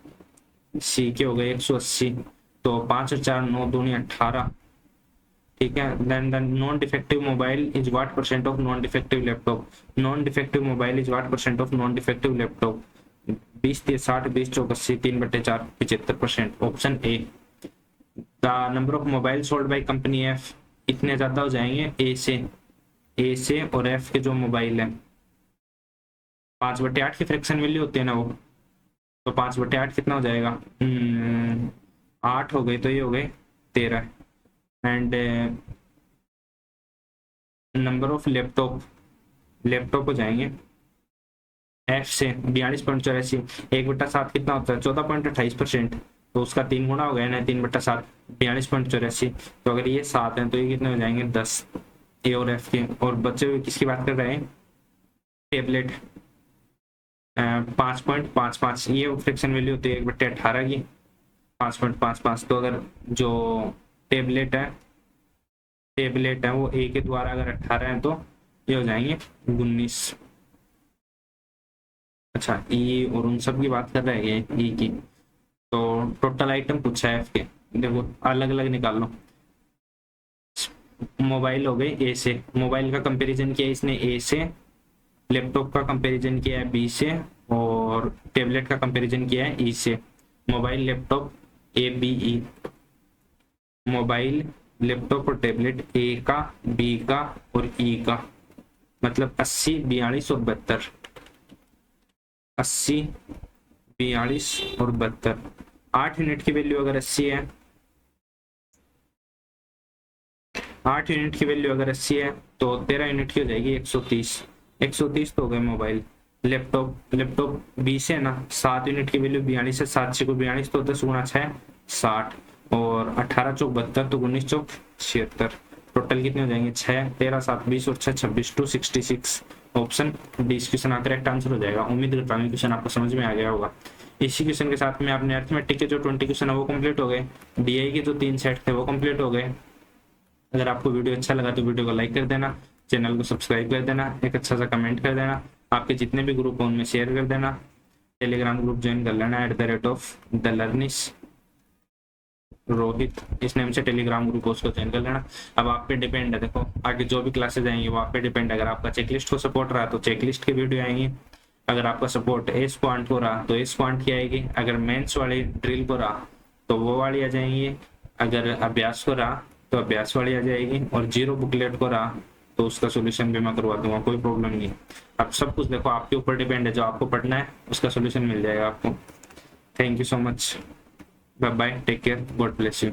सी के हो गए 180, तो 5 और 4 9 दूनी 18, ठीक है। Then the non defective mobile is what percent of non defective laptop, non defective mobile is what percent of non defective laptop, 20 30 60 20 चौक 80, 3/4 75%, option A. The number of mobile sold by company F, इतने ज्यादा हो जाएंगे ए से और F के जो mobile है 5/8 की फ्रैक्शन वैल्यू होती है ना वो, तो 5/8 कितना हो जाएगा, 8 हो गए, तो ये हो गए 13। एंड नंबर ऑफ लैपटॉप हो जाएंगे एफ से 42.84, 1/7 कितना होता है 14.28%, तो उसका 3 गुना हो गया ना, 3/7 42.84, तो अगर ये 7 है तो ये कितने हो जाएंगे 10, ए और एफ के। और बच्चे हुए किसकी बात कर रहे हैं, टेबलेट 5.55, ये फ्रैक्शन वैल्यू होती है 1/18 की 5.55, तो अगर जो टेबलेट है वो ए के द्वारा अगर 18 है तो ये हो जाएंगे 19। अच्छा ई और उन सब की बात कर रहे हैं ई की, तो टोटल आइटम पूछा है एफ के, देखो अलग अलग निकाल लो। मोबाइल हो गए ए से, मोबाइल का कंपैरिजन किया इसने ए से, लैपटॉप का कंपैरिजन किया है बी से, और टेबलेट का कंपैरिजन किया है ई से। Mobile laptop A B E, mobile laptop और टेबलेट ए का बी का और ई का, मतलब 80 42 और 72, 80 42 और 72। 8 यूनिट की वैल्यू अगर 80 है, 8 यूनिट की वैल्यू अगर 80 है तो 13 यूनिट की हो जाएगी 130, 130 तो हो गए मोबाइल। लैपटॉप 20 है ना, 7 यूनिट की वैल्यू 42 है, 7 6 42, तो 10 गुना 6 60, और 18 चौक 72, तो 19 चौक 76, टोटल कितने हो जाएंगे 6 13 7 20 और 6 26, 266, ऑप्शन डी क्वेश्चन का करेक्ट आंसर हो जाएगा। उम्मीद करता हूँ क्वेश्चन आपको समझ में आ गया होगा। इसी क्वेश्चन के साथ में आपने अर्थमेटिक के जो 20 क्वेश्चन है वो कंप्लीट हो गए, डीआई के जो 3 सेट थे वो कंप्लीट हो गए। अगर आपको वीडियो अच्छा लगा तो वीडियो को लाइक कर देना, चैनल को सब्सक्राइब कर देना, एक अच्छा सा कमेंट कर देना, आपके जितने भी ग्रुप हो उनमें शेयर कर देना, टेलीग्राम ग्रुप ज्वाइन कर लेना @द रोहित, इस नेम से टेलीग्राम ग्रुप उसको ज्वाइन कर लेना। अब आप पे डिपेंड है, देखो आगे जो भी क्लासेज आएंगी वो आप पे डिपेंड है। अगर आपका चेकलिस्ट को सपोर्ट रहा तो चेकलिस्ट की वीडियो आएंगी, अगर आपका सपोर्ट एस क्वांट को रहा तो एस क्वांट की आएगी, अगर मेंस वाली ड्रिल को रहा तो वो वाली आ जाएंगी, अगर अभ्यास को रहा तो अभ्यास वाली आ जाएगी, और जीरो बुकलेट को रहा तो उसका सोल्यूशन भी मैं करवा दूंगा, कोई प्रॉब्लम नहीं। अब सब कुछ देखो आपके ऊपर डिपेंड है, जो आपको पढ़ना है उसका सोल्यूशन मिल जाएगा आपको। Thank you so much, bye bye, take care, God bless you.